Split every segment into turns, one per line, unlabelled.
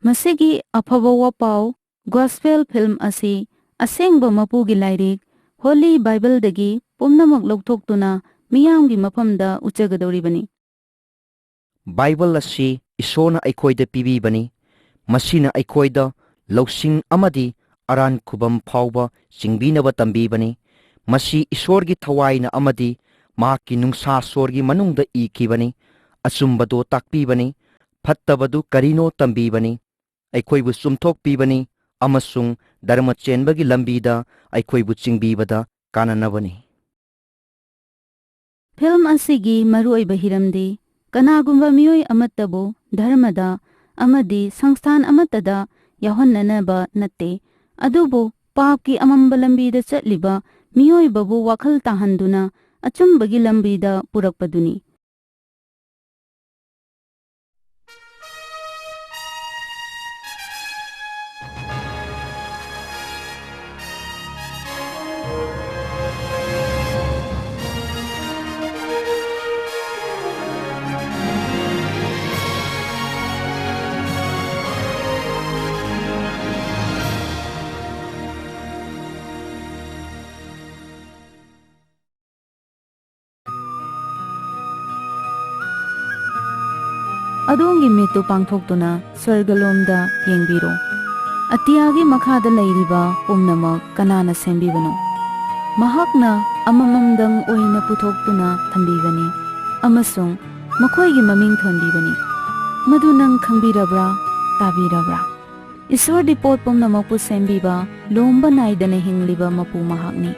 ꯃꯁꯤꯒꯤ ꯑꯐꯕ ꯋꯥꯄꯥꯎ gospel film ꯑꯁꯤ ꯑꯁꯦꯡꯕ ꯃꯄꯨꯒꯤ ꯂꯥꯏꯔꯤꯛ ꯍꯣꯂꯤ ꯕꯥꯏꯕꯜꯗꯒꯤ ꯄꯨꯝꯅꯃꯛ ꯂꯧꯊꯣꯛꯇꯨꯅ ꯃꯤꯌꯥꯝꯒꯤ ꯃꯐꯝꯗ ꯎꯠꯆꯒꯗꯧꯔꯤꯕꯅꯤ꯫
ꯕꯥꯏꯕꯜ ꯑꯁꯤ ꯏꯁꯣꯔꯅ ꯑꯩꯈꯣꯏꯗ ꯄꯤꯕꯤꯕꯅꯤ꯫ ꯃꯁꯤꯅ ꯑꯩꯈꯣꯏꯗ ꯂꯧꯁꯤꯡ ꯑꯃꯗꯤ ꯑꯔꯥꯟ ꯈꯨꯕꯝ ꯐꯥꯎꯕ ꯆꯤꯡꯕꯤꯅꯕ ꯇꯝꯕꯤꯕꯅꯤ꯫ ꯃꯁꯤ ꯏꯁꯣꯔꯒꯤ ꯊꯋꯥꯏꯅ ꯑꯃꯗꯤ ꯃꯍꯥꯛꯀꯤ ꯅꯨꯡꯁꯥꯁꯣꯔꯒꯤ ꯃꯅꯨꯡꯗ ꯏꯈꯤꯕꯅꯤ꯫ ꯑꯆꯨꯝꯕꯗꯨ ꯇꯥꯛꯄꯤꯕꯅꯤ, ꯐꯠꯇꯕꯗꯨ ꯀꯔꯤꯅꯣ ꯇꯝꯕꯤꯕꯅꯤ, ꯑꯩꯈꯣꯏꯕꯨ ꯆꯨꯝꯊꯣꯛꯄꯤꯕꯅꯤ ꯑꯃꯁꯨꯡ ꯙꯔꯃ ꯆꯦꯟꯕꯒꯤ ꯂꯝꯕꯤꯗ ꯑꯩꯈꯣꯏꯕꯨ ꯆꯤꯡꯕꯤꯕꯗ ꯀꯥꯟꯅꯅꯕꯅꯤ꯫
ꯐꯤꯜꯝ ꯑꯁꯤꯒꯤ ꯃꯔꯨꯑꯣꯏꯕ ꯍꯤꯔꯝꯗꯤ ꯀꯅꯥꯒꯨꯝꯕ ꯃꯤꯑꯣꯏ ꯑꯃꯠꯇꯕꯨ ꯙꯔꯃꯗ ꯑꯃꯗꯤ ꯁꯪꯁꯊꯥꯟ ꯑꯃꯠꯇꯗ ꯌꯥꯎꯍꯟꯅꯅꯕ ꯅꯠꯇꯦ, ꯑꯗꯨꯕꯨ ꯄꯥꯞꯀꯤ ꯑꯃꯝꯕ ꯂꯝꯕꯤꯗ ꯆꯠꯂꯤꯕ ꯃꯤꯑꯣꯏꯕꯕꯨ ꯋꯥꯈꯜ ꯇꯥꯍꯟꯗꯨꯅ ꯑꯆꯨꯝꯕꯒꯤ ꯂꯝꯕꯤꯗ ꯄꯨꯔꯛꯄꯗꯨꯅꯤ꯫ ꯑꯗꯣꯝꯒꯤ ꯃꯤꯠꯇꯨ ꯄꯥꯡꯊꯣꯛꯇꯨꯅ ꯁ꯭ꯋꯔꯒꯂꯣꯝꯗ ꯌꯦꯡꯕꯤꯔꯣ꯫ ꯑꯇꯤꯌꯥꯒꯤ ꯃꯈꯥꯗ ꯂꯩꯔꯤꯕ ꯄꯨꯝꯅꯃꯛ ꯀꯅꯥꯅ ꯁꯦꯝꯕꯤꯕꯅꯣ? ꯃꯍꯥꯛꯅ ꯑꯃꯃꯝꯗꯪ ꯑꯣꯏꯅ ꯄꯨꯊꯣꯛꯇꯨꯅ ꯊꯝꯕꯤꯕꯅꯤ ꯑꯃꯁꯨꯡ ꯃꯈꯣꯏꯒꯤ ꯃꯃꯤꯡ ꯊꯣꯟꯕꯤꯕꯅꯤ꯫ ꯃꯗꯨ ꯅꯪ ꯈꯪꯕꯤꯔꯕ꯭ꯔꯥ? ꯇꯥꯕꯤꯔꯕ꯭ꯔꯥ? ꯏꯁꯣꯔꯗꯤ ꯄꯣꯠ ꯄꯨꯝꯅꯃꯛꯄꯨ ꯁꯦꯝꯕꯤꯕ ꯂꯣꯝꯕ ꯅꯥꯏꯗꯅ ꯍꯤꯡꯂꯤꯕ ꯃꯄꯨ ꯃꯍꯥꯛꯅꯤ꯫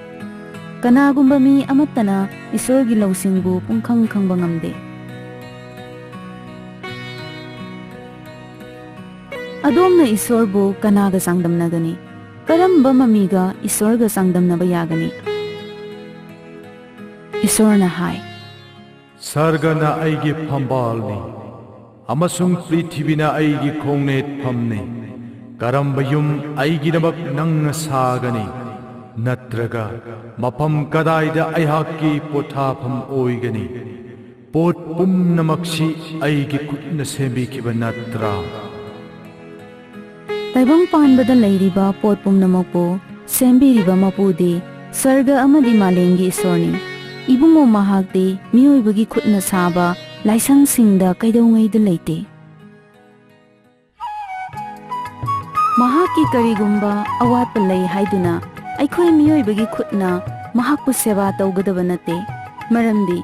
ꯀꯅꯥꯒꯨꯝꯕ ꯃꯤ ꯑꯃꯠꯇꯅ ꯏꯁꯣꯔꯒꯤ ꯂꯧꯁꯤꯡꯕꯨ ꯄꯨꯡꯈꯪ ꯈꯪꯕ ꯉꯝꯗꯦ꯫ ꯑꯗꯣꯝꯅ ꯏꯁꯣꯔꯕꯨ ꯀꯅꯥꯒ ꯆꯥꯡꯗꯝꯅꯒꯅꯤ? ꯀꯔꯝꯕ ꯃꯃꯤꯒ ꯏꯁꯣꯔꯒ ꯆꯥꯡꯗꯝꯅꯕ ꯌꯥꯒꯅꯤ? ꯏꯁꯣꯔꯅ ꯍꯥꯏ,
ꯁꯔꯒꯅ ꯑꯩꯒꯤ ꯐꯝꯕꯥꯜꯅꯤ ꯑꯃꯁꯨꯡ ꯄ꯭ꯔꯤꯊꯤꯕꯤꯅ ꯑꯩꯒꯤ ꯈꯣꯡꯅꯦꯠꯐꯝꯅꯤ꯫ ꯀꯔꯝꯕ ꯌꯨꯝ ꯑꯩꯒꯤꯗꯃꯛ ꯅꯪꯅ ꯁꯥꯒꯅꯤ? ꯅꯠꯇ꯭ꯔꯒ ꯃꯐꯝ ꯀꯗꯥꯏꯗ ꯑꯩꯍꯥꯛꯀꯤ ꯄꯣꯊꯥꯐꯝ ꯑꯣꯏꯒꯅꯤ? ꯄꯣꯠ ꯄꯨꯝꯅꯃꯛꯁꯤ ꯑꯩꯒꯤ ꯈꯨꯠꯅ ꯁꯦꯝꯕꯤꯈꯤꯕ ꯅꯠꯇ꯭ꯔꯥ?
ꯇꯥꯏꯕꯪꯄꯥꯟꯕꯗ ꯂꯩꯔꯤꯕ ꯄꯣꯠ ꯄꯨꯝꯅꯃꯛꯄꯨ ꯁꯦꯝꯕꯤꯔꯤꯕ ꯃꯄꯨꯗꯤ ꯁꯔꯒ ꯑꯃꯗꯤ ꯃꯥꯂꯦꯝꯒꯤ ꯏꯁꯣꯔꯅꯤ꯫ ꯏꯕꯨꯡꯉꯣ ꯃꯍꯥꯛꯇꯤ ꯃꯤꯑꯣꯏꯕꯒꯤ ꯈꯨꯠꯅ ꯁꯥꯕ ꯂꯥꯏꯁꯪꯁꯤꯡꯗ ꯀꯩꯗꯧꯉꯩꯗ ꯂꯩꯇꯦ꯫ ꯃꯍꯥꯛꯀꯤ ꯀꯔꯤꯒꯨꯝꯕ ꯑꯋꯥꯠꯄ ꯂꯩ ꯍꯥꯏꯗꯨꯅ ꯑꯩꯈꯣꯏ ꯃꯤꯑꯣꯏꯕꯒꯤ ꯈꯨꯠꯅ ꯃꯍꯥꯛꯄꯨ ꯁꯦꯕꯥ ꯇꯧꯒꯗꯕ ꯅꯠꯇꯦ, ꯃꯔꯝꯗꯤ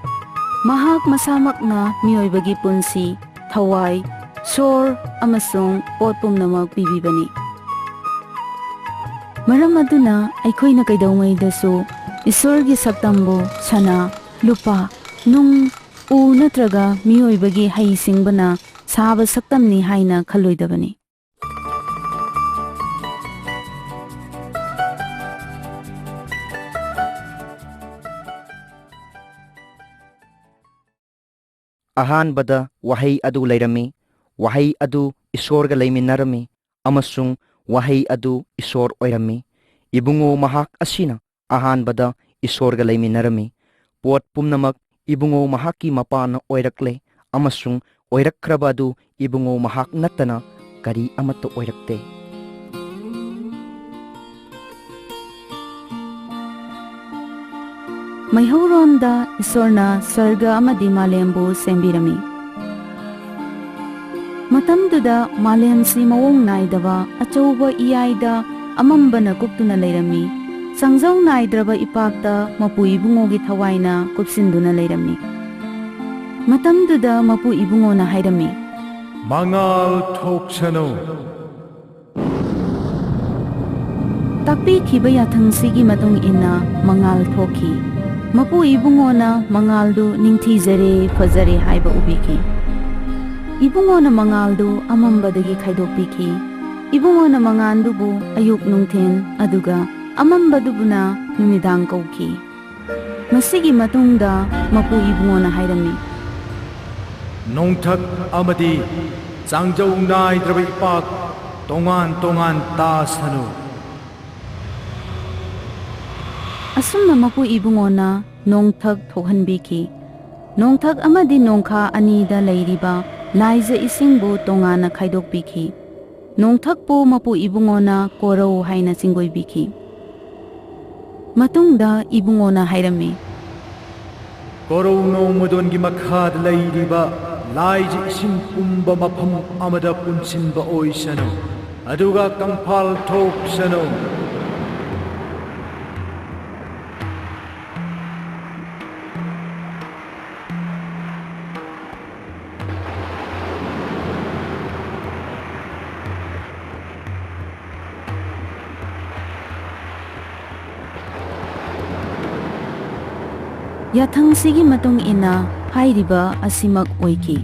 ꯃꯍꯥꯛ ꯃꯁꯥꯃꯛꯅ ꯃꯤꯑꯣꯏꯕꯒꯤ ꯄꯨꯟꯁꯤ, ꯊꯋꯥꯏ, ꯁꯣꯔ ꯑꯃꯁꯨꯡ ꯄꯣꯠ ꯄꯨꯝꯅꯃꯛ ꯄꯤꯕꯤꯕꯅꯤ꯫ ꯃꯔꯝ ꯑꯗꯨꯅ ꯑꯩꯈꯣꯏꯅ ꯀꯩꯗꯧꯉꯩꯗꯁꯨ ꯏꯁꯣꯔꯒꯤ ꯁꯛꯇꯝꯕꯨ ꯁꯅꯥ, ꯂꯨꯄꯥ, ꯅꯨꯡ, ꯎ ꯅꯠꯇ꯭ꯔꯒ ꯃꯤꯑꯣꯏꯕꯒꯤ ꯍꯩꯁꯤꯡꯕꯅ ꯁꯥꯕ ꯁꯛꯇꯝꯅꯤ ꯍꯥꯏꯅ ꯈꯜꯂꯣꯏꯗꯕꯅꯤ꯫
ꯑꯍꯥꯟꯕꯗ ꯋꯥꯍꯩ ꯑꯗꯨ ꯂꯩꯔꯝꯃꯤ, ꯋꯥꯍꯩ ꯑꯗු ꯏꯁꯣꯔꯒ ꯂꯩꯃꯤꯟꯅꯔꯝꯃꯤ ꯑꯃꯁꯨꯡ ꯋꯥꯍꯩ ꯑꯗꯨ ꯏꯁꯣꯔ ꯑꯣꯏꯔꯝꯃꯤ꯫ ꯏꯕꯨꯡꯉꯣ ꯃꯍꯥꯛ ꯑꯁꯤꯅ ꯑꯍꯥꯟꯕꯗ ꯏꯁꯣꯔꯒ ꯂꯩꯃꯤꯟꯅꯔꯝꯃꯤ꯫ ꯄꯣꯠ ꯄꯨꯝꯅꯃꯛ ꯏꯕꯨꯡꯉꯣ ꯃꯍꯥꯛꯀꯤ ꯃꯄꯥꯅ ꯑꯣꯏꯔꯛꯂꯦ ꯑꯃꯁꯨꯡ ꯑꯣꯏꯔꯛꯈ꯭ꯔꯕ ꯑꯗꯨ ꯏꯕꯨꯡꯉꯣ ꯃꯍꯥꯛ ꯅꯠꯇꯅ ꯀꯔꯤ ꯑꯃꯠꯇ ꯑꯣꯏꯔꯛꯇꯦ꯫
ꯃꯩꯍꯧꯔꯣꯟꯗ ꯏꯁꯣꯔꯅ ꯁꯔꯒ ꯑꯃꯗꯤ ꯃꯥꯂꯦꯝꯕꯨ ꯁꯦꯝꯕꯤꯔꯝꯃꯤ꯫ ꯃꯇꯝꯗꯨꯗ ꯃꯥꯂꯦꯝꯁꯤ ꯃꯑꯣꯡ ꯅꯥꯏꯗꯕ ꯑꯆꯧꯕ ꯏꯌꯥꯏꯗ ꯑꯃꯝꯕꯅ ꯀꯨꯞꯇꯨꯅ ꯂꯩꯔꯝꯃꯤ꯫ ꯁꯪꯖꯧ ꯅꯥꯏꯗ꯭ꯔꯕ ꯏꯄꯥꯛꯇ ꯃꯄꯨ ꯏꯕꯨꯡꯉꯣꯒꯤ ꯊꯋꯥꯏꯅ ꯀꯨꯞꯁꯤꯟꯗꯨꯅ ꯂꯩꯔꯝꯃꯤ꯫ ꯃꯇꯝꯗꯨꯗ ꯃꯄꯨ ꯏꯕꯨꯡꯉꯣꯅ ꯍꯥꯏꯔꯝꯃꯤ,
ꯃꯉꯥꯜ ꯊꯣꯛꯁꯅꯨ꯫
ꯇꯥꯛꯄꯤꯈꯤꯕ ꯌꯥꯊꯪꯁꯤꯒꯤ ꯃꯇꯨꯡ ꯏꯟꯅ ꯃꯉꯥꯜ ꯊꯣꯛꯈꯤ꯫ ꯃꯄꯨ ꯏꯕꯨꯡꯉꯣꯅ ꯃꯉꯥꯜꯗꯨ ꯅꯤꯡꯊꯤꯖꯔꯦ, ꯐꯖꯔꯦ ꯍꯥꯏꯕ ꯎꯕꯤꯈꯤ꯫ ꯏꯕꯨꯡꯉꯣꯅ ꯃꯉꯥꯜꯗꯨ ꯑꯃꯝꯕꯗꯒꯤ ꯈꯥꯏꯗꯣꯛꯄꯤꯈꯤ꯫ ꯏꯕꯨꯡꯉꯣꯅ ꯃꯉꯥꯜꯗꯨꯕꯨ ꯑꯌꯨꯛ ꯅꯨꯡꯊꯤꯜ ꯑꯗꯨꯒ ꯑꯃꯝꯕꯗꯨꯕꯨꯅ ꯅꯨꯃꯤꯗꯥꯡ ꯀꯧꯈꯤ꯫ ꯃꯁꯤꯒꯤ ꯃꯇꯨꯡꯗ ꯃꯄꯨ ꯏꯕꯨꯡꯉꯣꯅ ꯍꯥꯏꯔꯝꯃꯤ,
ꯅꯣꯡꯊꯛ ꯑꯃꯗꯤ ꯆꯥꯡꯖꯧ ꯅꯥꯏꯗ꯭ꯔꯕ ꯏꯄꯥꯛ ꯇꯣꯉꯥꯟ ꯇꯣꯉꯥꯟ ꯇꯥꯁꯅꯨ꯫
ꯑꯁꯨꯝꯅ ꯃꯄꯨ ꯏꯕꯨꯡꯉꯣꯅ ꯅꯣꯡꯊꯛ ꯊꯣꯛꯍꯟꯕꯤꯈꯤ꯫ ꯅꯣꯡꯊꯛ ꯑꯃꯗꯤ ꯅꯣꯡꯈꯥ ꯑꯅꯤꯗ ꯂꯩꯔꯤꯕ ꯂꯥꯏꯖ ꯏꯁꯤꯡꯕꯨ ꯇꯣꯉꯥꯟꯅ ꯈꯥꯏꯗꯣꯛꯄꯤꯈꯤ꯫ ꯅꯣꯡꯊꯛꯄꯨ ꯃꯄꯨ ꯏꯕꯨꯡꯉꯣꯅ ꯀꯣꯔꯧ ꯍꯥꯏꯅ ꯆꯤꯡꯒꯣꯏꯕꯤꯈꯤ꯫ ꯃꯇꯨꯡꯗ ꯏꯕꯨꯡꯉꯣꯅ ꯍꯥꯏꯔꯝꯃꯤ,
ꯀꯣꯔꯧ ꯅꯣꯡꯃꯗꯣꯟꯒꯤ ꯃꯈꯥꯗ ꯂꯩꯔꯤꯕ ꯂꯥꯏꯖ ꯏꯁꯤꯡ ꯄꯨꯝꯕ ꯃꯐꯝ ꯑꯃꯗ ꯄꯨꯟꯁꯤꯟꯕ ꯑꯣꯏꯁꯅꯨ, ꯑꯗꯨꯒ ꯀꯪꯐꯥꯜ ꯊꯣꯛꯁꯅꯨ꯫
ꯌꯥꯊꯪꯁꯤꯒꯤ ꯃꯇꯨꯡ ꯏꯟꯅ ꯍꯥꯏꯔꯤꯕ ꯑꯁꯤꯃꯛ ꯑꯣꯏꯈꯤ꯫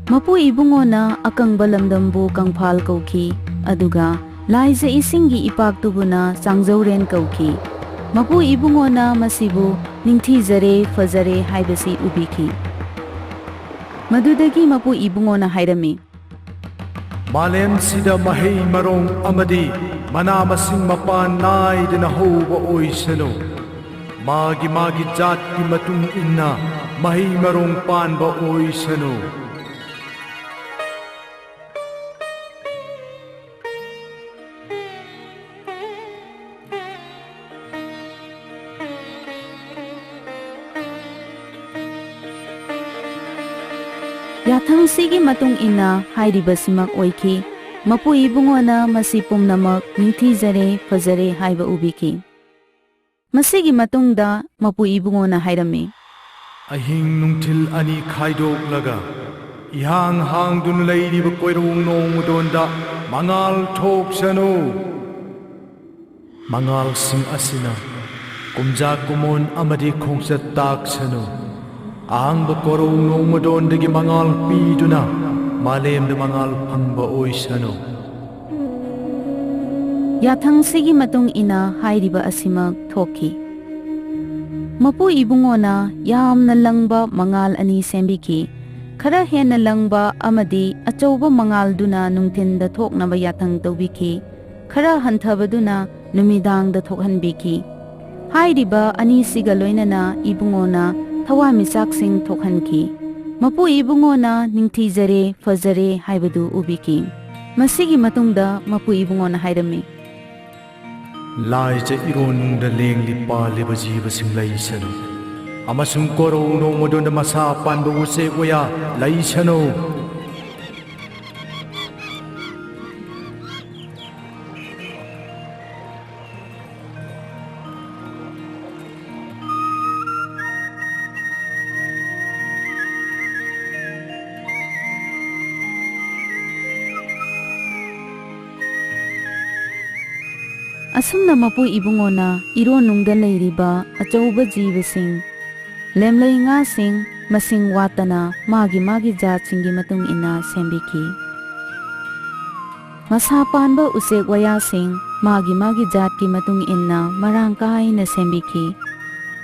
ꯃꯄꯨ ꯏꯕꯨꯡꯉꯣꯅ ꯑꯀꯪꯕ ꯂꯝꯗꯝꯕꯨ ꯀꯪꯐꯥꯜ ꯀꯧꯈꯤ, ꯑꯗꯨꯒ ꯂꯥꯏꯖ ꯏꯁꯤꯡꯒꯤ ꯏꯄꯥꯛꯇꯨꯕꯨꯅ ꯆꯥꯡꯖꯧꯔꯦꯟ ꯀꯧꯈꯤ꯫ ꯃꯄꯨ ꯏꯕꯨꯡꯉꯣꯅ ꯃꯁꯤꯕꯨ ꯅꯤꯡꯊꯤꯖꯔꯦ ꯐꯖꯔꯦ ꯍꯥꯏꯕꯁꯤ ꯎꯕꯤꯈꯤ꯫ ꯃꯗꯨꯗꯒꯤ ꯃꯄꯨ ꯏꯕꯨꯡꯉꯣꯅ ꯍꯥꯏꯔꯝꯃꯤ,
ꯃꯥꯂꯦꯝꯁꯤꯗ ꯃꯍꯩ ꯃꯔꯣꯡ ꯑꯃꯗꯤ ꯃꯅꯥ ꯃꯁꯤꯡ ꯃꯄꯥꯟ ꯅꯥꯏꯗꯅ ꯍꯧꯕ ꯑꯣꯏꯁꯅꯨ꯫ ꯃꯥꯒꯤ ꯖꯥꯠꯀꯤ ꯃꯇꯨꯡ ꯏꯟꯅ ꯃꯍꯩ ꯃꯔꯣꯡ ꯄꯥꯟꯕ ꯑꯣꯏꯁꯅꯨ꯫
ꯌꯥꯊꯪꯁꯤꯒꯤ ꯃꯇꯨꯡ ꯏꯟꯅ ꯍꯥꯏꯔꯤꯕꯁꯤꯃꯛ ꯑꯣꯏꯈꯤ꯫ ꯃꯄꯨ ꯏꯕꯨꯡꯉꯣꯅ ꯃꯁꯤ ꯄꯨꯝꯅꯃꯛ ꯅꯤꯡꯊꯤꯖꯔꯦ ꯐꯖꯔꯦ ꯍꯥꯏꯕ ꯎꯕꯤꯈꯤ꯫ ꯃꯁꯤꯒꯤ ꯃꯇꯨꯡꯗ ꯃꯄꯨ ꯏꯕꯨꯡꯉꯣꯅ ꯍꯥꯏꯔꯝꯃꯤ,
ꯑꯍꯤꯡ ꯅꯨꯡꯊꯤꯜ ꯑꯅꯤ ꯈꯥꯏꯗꯣꯛꯂꯒ ꯏꯍꯥꯡ ꯍꯥꯡꯗꯨꯅ ꯂꯩꯔꯤꯕ ꯀꯣꯏꯔꯧ ꯅꯣꯡꯃꯗꯣꯟꯗ ꯃꯉꯥꯜ ꯊꯣꯛꯁꯅꯨ꯫ ꯃꯉꯥꯜꯁꯤꯡ ꯑꯁꯤꯅ ꯀꯨꯝꯖꯥ ꯀꯨꯃꯣꯟ ꯑꯃꯗꯤ ꯈꯣꯡꯆꯠ ꯇꯥꯛꯁꯅꯨ꯫ ꯑꯍꯥꯡꯕ ꯀꯣꯔꯧ ꯅꯣꯡꯃꯗꯣꯟꯗꯒꯤ ꯃꯉꯥꯜ ꯄꯤꯗꯨꯅ ꯃꯥꯂꯦꯝꯗ ꯃꯉꯥꯜ ꯐꯪꯕ ꯑꯣꯏꯁꯅꯨ꯫
ꯌꯥꯊꯪꯁꯤꯒꯤ ꯃꯇꯨꯡ ꯏꯟꯅ ꯍꯥꯏꯔꯤꯕ ꯑꯁꯤꯃꯛ ꯊꯣꯛꯈꯤ꯫ ꯃꯄꯨ ꯏꯕꯨꯡꯉꯣꯅ ꯌꯥꯝꯅ ꯂꯪꯕ ꯃꯉꯥꯜ ꯑꯅꯤ ꯁꯦꯝꯕꯤꯈꯤ꯫ ꯈꯔ ꯍꯦꯟꯅ ꯂꯪꯕ ꯑꯃꯗꯤ ꯑꯆꯧꯕ ꯃꯉꯥꯜꯗꯨꯅ ꯅꯨꯡꯊꯤꯟꯗ ꯊꯣꯛꯅꯕ ꯌꯥꯊꯪ ꯇꯧꯕꯤꯈꯤ, ꯈꯔ ꯍꯟꯊꯕꯗꯨꯅ ꯅꯨꯃꯤꯗꯥꯡꯗ ꯊꯣꯛꯍꯟꯕꯤꯈꯤ꯫ ꯍꯥꯏꯔꯤꯕ ꯑꯅꯤꯁꯤꯒ ꯂꯣꯏꯅꯅ ꯏꯕꯨꯡꯉꯣꯅ ꯊꯋꯥꯟꯃꯤꯆꯥꯛꯁꯤꯡ ꯊꯣꯛꯍꯟꯈꯤ꯫ ꯃꯄꯨ ꯏꯕꯨꯡꯉꯣꯅ ꯅꯤꯡꯊꯤꯖꯔꯦ ꯐꯖꯔꯦ ꯍꯥꯏꯕꯗꯨ ꯎꯕꯤꯈꯤ꯫ ꯃꯁꯤꯒꯤ ꯃꯇꯨꯡꯗ ꯃꯄꯨ ꯏꯕꯨꯡꯉꯣꯅ ꯍꯥꯏꯔꯝꯃꯤ,
ꯂꯥꯏꯖ ꯏꯔꯣꯟꯅꯨꯡꯗ ꯂꯦꯡꯂꯤ ꯄꯥꯜꯂꯤꯕ ꯖꯤꯕꯁꯤꯡ ꯂꯩꯁꯅꯨ, ꯑꯃꯁꯨꯡ ꯀꯣꯔꯧ ꯅꯣꯡꯃꯗꯣꯟꯗ ꯃꯁꯥ ꯄꯥꯟꯕ ꯎꯆꯦꯛ ꯋꯥꯌꯥ ꯂꯩꯁꯅꯨ꯫
ꯑꯁꯨꯝꯅ ꯃꯄꯨ ꯏꯕꯨꯡꯉꯣꯅ ꯏꯔꯣꯟꯅꯨꯡꯗ ꯂꯩꯔꯤꯕ ꯑꯆꯧꯕ ꯖꯤꯕꯁꯤꯡ, ꯂꯦꯝꯂꯩ ꯉꯥꯁꯤꯡ ꯃꯁꯤꯡ ꯋꯥꯠꯇꯅ ꯃꯥꯒꯤ ꯖꯥꯠꯁꯤꯡꯒꯤ ꯃꯇꯨꯡ ꯏꯟꯅ ꯁꯦꯝꯕꯤꯈꯤ꯫ ꯃꯁꯥ ꯄꯥꯟꯕ ꯎꯆꯦꯛ ꯋꯥꯌꯥꯁꯤꯡ ꯃꯥꯒꯤ ꯖꯥꯠꯀꯤ ꯃꯇꯨꯡ ꯏꯟꯅ ꯃꯔꯥꯡ ꯀꯥꯏꯅ ꯁꯦꯝꯕꯤꯈꯤ꯫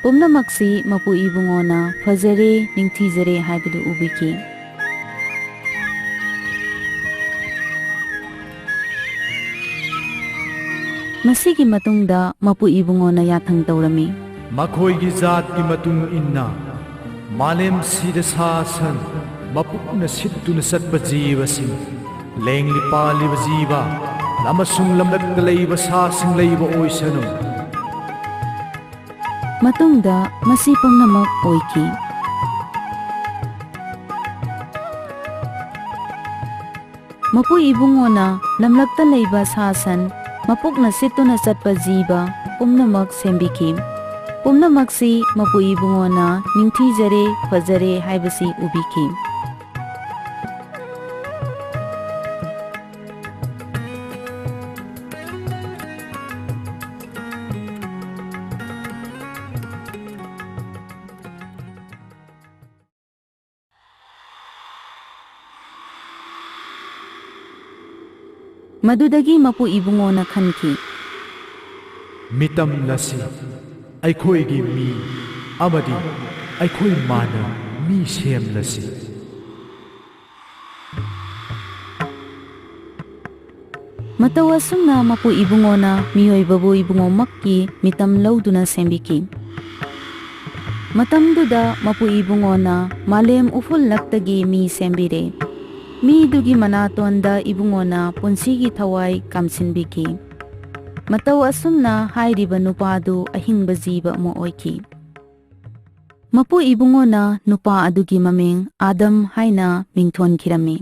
ꯄꯨꯝꯅꯃꯛꯁꯤ ꯃꯄꯨ ꯏꯕꯨꯡꯉꯣꯅ ꯐꯖꯔꯦ ꯅꯤꯡꯊꯤꯖꯔꯦ ꯍꯥꯏꯕꯗꯨ ꯎꯕꯤꯈꯤ꯫ ꯃꯁꯤꯒꯤ ꯃꯇꯨꯡꯗ ꯃꯄꯨ ꯏꯕꯨꯡꯉꯣꯅ ꯌꯥꯊꯪ ꯇꯧꯔꯝꯃꯤ,
ꯃꯈꯣꯏꯒꯤ ꯖꯥꯠꯀꯤ ꯃꯇꯨꯡ ꯏꯟꯅ ꯃꯥꯂꯦꯝꯁꯤꯗ ꯁꯥ ꯁꯟ, ꯃꯄꯨꯛꯅ ꯁꯤꯠꯇꯨꯅ ꯆꯠꯄ ꯖꯤꯕꯁꯤꯡ, ꯂꯦꯡꯂꯤ ꯄꯥꯜꯂꯤꯕ ꯖꯤꯕ ꯑꯃꯁꯨꯡ ꯂꯝꯂꯛꯇ ꯂꯩꯕ ꯁꯥꯁꯤꯡ ꯂꯩꯕ ꯑꯣꯏꯁꯅꯨ꯫
ꯃꯇꯨꯡꯗ ꯃꯁꯤ ꯄꯨꯝꯅꯃꯛ ꯑꯣꯏꯈꯤ꯫ ꯃꯄꯨ ꯏꯕꯨꯡꯉꯣꯅ ꯂꯝꯂꯛꯇ ꯂꯩꯕ ꯁꯥ ꯁꯟ, ꯃꯄꯨꯛꯅ ꯁꯤꯠꯇꯨꯅ ꯆꯠꯄ ꯖꯤꯕ ꯄꯨꯝꯅꯃꯛ ꯁꯦꯝꯕꯤꯈꯤ꯫ ꯄꯨꯝꯅꯃꯛꯁꯤ ꯃꯄꯨ ꯏꯕꯨꯡꯉꯣꯅ ꯅꯤꯡꯊꯤꯖꯔꯦ ꯐꯖꯔꯦ ꯍꯥꯏꯕꯁꯤ ꯎꯕꯤꯈꯤ꯫ ꯃꯗꯨꯗꯒꯤ ꯃꯄꯨ ꯏꯕꯨꯡꯉꯣꯅ ꯈꯟꯈꯤ,
ꯃꯤꯇꯝ ꯑꯁꯤ ꯑꯩꯈꯣꯏꯒꯤ ꯃꯤ ꯑꯃꯗꯤ ꯑꯩꯈꯣꯏ ꯃꯥꯟꯅ ꯃꯤ ꯁꯦꯝꯂꯁꯤ꯫
ꯃꯇꯧ ꯑꯁꯨꯝꯅ ꯃꯄꯨ ꯏꯕꯨꯡꯉꯣꯅ ꯃꯤꯑꯣꯏꯕꯕꯨ ꯏꯕꯨꯡꯉꯣꯃꯛꯀꯤ ꯃꯤꯇꯝ ꯂꯧꯗꯨꯅ ꯁꯦꯝꯕꯤꯈꯤ꯫ ꯃꯇꯝꯗꯨꯗ ꯃꯄꯨ ꯏꯕꯨꯡꯉꯣꯅ ꯃꯥꯂꯦꯝ ꯎꯐꯨꯜꯂꯛꯇꯒꯤ ꯃꯤ ꯁꯦꯝꯕꯤꯔꯦ꯫ ꯃꯤꯗꯨꯒꯤ ꯃꯅꯥꯇꯣꯟꯗ ꯏꯕꯨꯡꯉꯣꯅ ꯄꯨꯟꯁꯤꯒꯤ ꯊꯋꯥꯏ ꯀꯥꯝꯁꯤꯟꯕꯤꯈꯤ꯫ ꯃꯇꯧ ꯑꯁꯨꯝꯅ ꯍꯥꯏꯔꯤꯕ ꯅꯨꯄꯥꯗꯨ ꯑꯍꯤꯡꯕ ꯖꯤꯕ ꯑꯃ ꯑꯣꯏꯈꯤ꯫ ꯃꯄꯨ ꯏꯕꯨꯡꯉꯣꯅ ꯅꯨꯄꯥ ꯑꯗꯨꯒꯤ ꯃꯃꯤꯡ ꯑꯥꯗꯝ ꯍꯥꯏꯅ ꯃꯤꯡꯊꯣꯟꯈꯤꯔꯝꯃꯤ꯫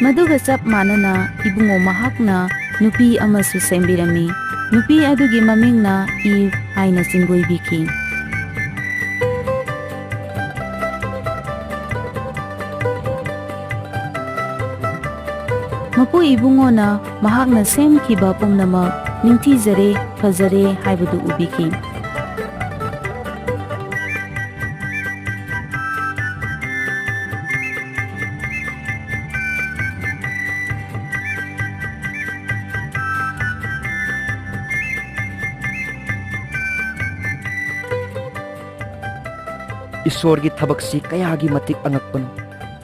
ꯃꯗꯨꯒ ꯆꯞ ꯃꯥꯟꯅꯅ ꯏꯕꯨꯡꯉꯣ ꯃꯍꯥꯛꯅ ꯅꯨꯄꯤ ꯑꯃꯁꯨ ꯁꯦꯝꯕꯤꯔꯝꯃꯤ꯫ ꯅꯨꯄꯤ ꯑꯗꯨꯒꯤ ꯃꯃꯤꯡꯅ ꯏꯚ ꯍꯥꯏꯅ ꯆꯤꯡꯒꯣꯏꯕꯤꯈꯤ꯫ ꯃꯄꯨ ꯏꯕꯨꯡꯉꯣꯅ ꯃꯍꯥꯛꯅ ꯁꯦꯝꯈꯤꯕ ꯄꯨꯝꯅꯃꯛ ꯅꯤꯡꯊꯤꯖꯔꯦ, ꯐꯖꯔꯦ ꯍꯥꯏꯕꯗꯨ ꯎꯕꯤꯈꯤ꯫
ꯏꯁꯣꯔꯒꯤ ꯊꯕꯛꯁꯤ ꯀꯌꯥꯒꯤ ꯃꯇꯤꯛ ꯑꯉꯛꯄꯅꯣ!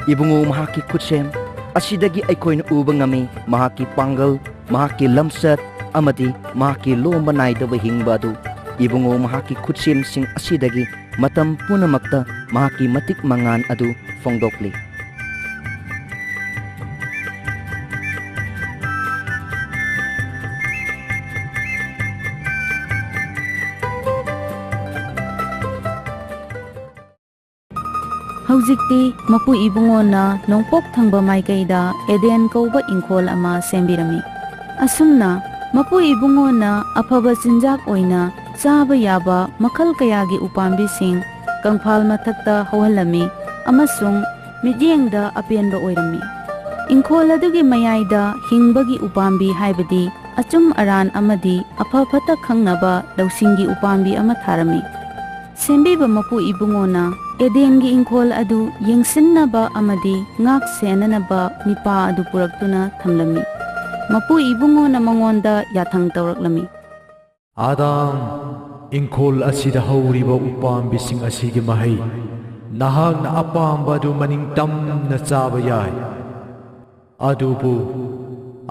ꯏꯕꯨꯡꯉꯣ ꯃꯍꯥꯛꯀꯤ ꯈꯨꯠꯁꯦꯝ ꯑꯁꯤꯗꯒꯤ ꯑꯩꯈꯣꯏꯅ ꯎꯕ ꯉꯝꯃꯤ ꯃꯍꯥꯛꯀꯤ ꯄꯥꯡꯒꯜ, ꯃꯍꯥꯛꯀꯤ ꯂꯝꯆꯠ ꯑꯃꯗꯤ ꯃꯍꯥꯛꯀꯤ ꯂꯣꯝꯕ ꯅꯥꯏꯗꯕ ꯍꯤꯡꯕ ꯑꯗꯨ꯫ ꯏꯕꯨꯡꯉꯣ ꯃꯍꯥꯛꯀꯤ ꯈꯨꯠꯁꯦꯝꯁꯤꯡ ꯑꯁꯤꯗꯒꯤ ꯃꯇꯝ ꯄꯨꯝꯅꯃꯛꯇ ꯃꯍꯥꯛꯀꯤ ꯃꯇꯤꯛ ꯃꯉꯥꯜ ꯑꯗꯨ ꯐꯣꯡꯗꯣꯛꯂꯤ꯫
ꯍꯧꯖꯤꯛꯇꯤ ꯃꯄꯨ ꯏꯕꯨꯡꯉꯣꯅ ꯅꯣꯡꯄꯣꯛ ꯊꯪꯕ ꯃꯥꯏꯀꯩꯗ ꯑꯦꯗꯦꯟ ꯀꯧꯕ ꯏꯪꯈꯣꯜ ꯑꯃ ꯁꯦꯝꯕꯤꯔꯝꯃꯤ꯫ ꯑꯁꯨꯝꯅ ꯃꯄꯨ ꯏꯕꯨꯡꯉꯣꯅ ꯑꯐꯕ ꯆꯤꯟꯖꯥꯛ ꯑꯣꯏꯅ ꯆꯥꯕ ꯌꯥꯕ ꯃꯈꯜ ꯀꯌꯥꯒꯤ ꯎꯄꯥꯝꯕꯤꯁꯤꯡ ꯀꯪꯐꯥꯜ ꯃꯊꯛꯇ ꯍꯧꯍꯜꯂꯝꯃꯤ ꯑꯃꯁꯨꯡ ꯃꯤꯠꯌꯦꯡꯗ ꯑꯄꯦꯟꯕ ꯑꯣꯏꯔꯝꯃꯤ꯫ ꯏꯪꯈꯣꯜ ꯑꯗꯨꯒꯤ ꯃꯌꯥꯏꯗ ꯍꯤꯡꯕꯒꯤ ꯎꯄꯥꯝꯕꯤ ꯍꯥꯏꯕꯗꯤ ꯑꯆꯨꯝ ꯑꯔꯥꯟ ꯑꯃꯗꯤ ꯑꯐ ꯐꯠꯇ ꯈꯪꯅꯕ ꯂꯧꯁꯤꯡꯒꯤ ꯎꯄꯥꯝꯕꯤ ꯑꯃ ꯊꯥꯔꯝꯃꯤ꯫ ꯁꯦꯝꯕꯤꯕ ꯃꯄꯨ ꯏꯕꯨꯡꯉꯣꯅ ꯑꯦꯗꯦꯟꯒꯤ ꯏꯪꯈꯣꯜ ꯑꯗꯨ ꯌꯦꯡꯁꯤꯟꯅꯕ ꯑꯃꯗꯤ ꯉꯥꯛ ꯁꯦꯟꯅꯅꯕ ꯅꯤꯄꯥ ꯑꯗꯨ ꯄꯨꯔꯛꯇꯨꯅ ꯊꯝꯂꯝꯃꯤ꯫ ꯃꯄꯨ ꯏꯕꯨꯡꯉꯣꯅ ꯃꯉꯣꯟꯗ ꯌꯥꯊꯪ ꯇꯧꯔꯛꯂꯝꯃꯤ꯫
ꯑꯥꯗꯝ, ꯏꯪꯈꯣꯜ ꯑꯁꯤꯗ ꯍꯧꯔꯤꯕ ꯎꯄꯥꯝꯕꯤꯁꯤꯡ ꯑꯁꯤꯒꯤ ꯃꯍꯩ ꯅꯍꯥꯛꯅ ꯑꯄꯥꯝꯕ ꯑꯗꯨ ꯃꯅꯤꯡꯇꯝꯅ ꯆꯥꯕ ꯌꯥꯏ꯫ ꯑꯗꯨꯕꯨ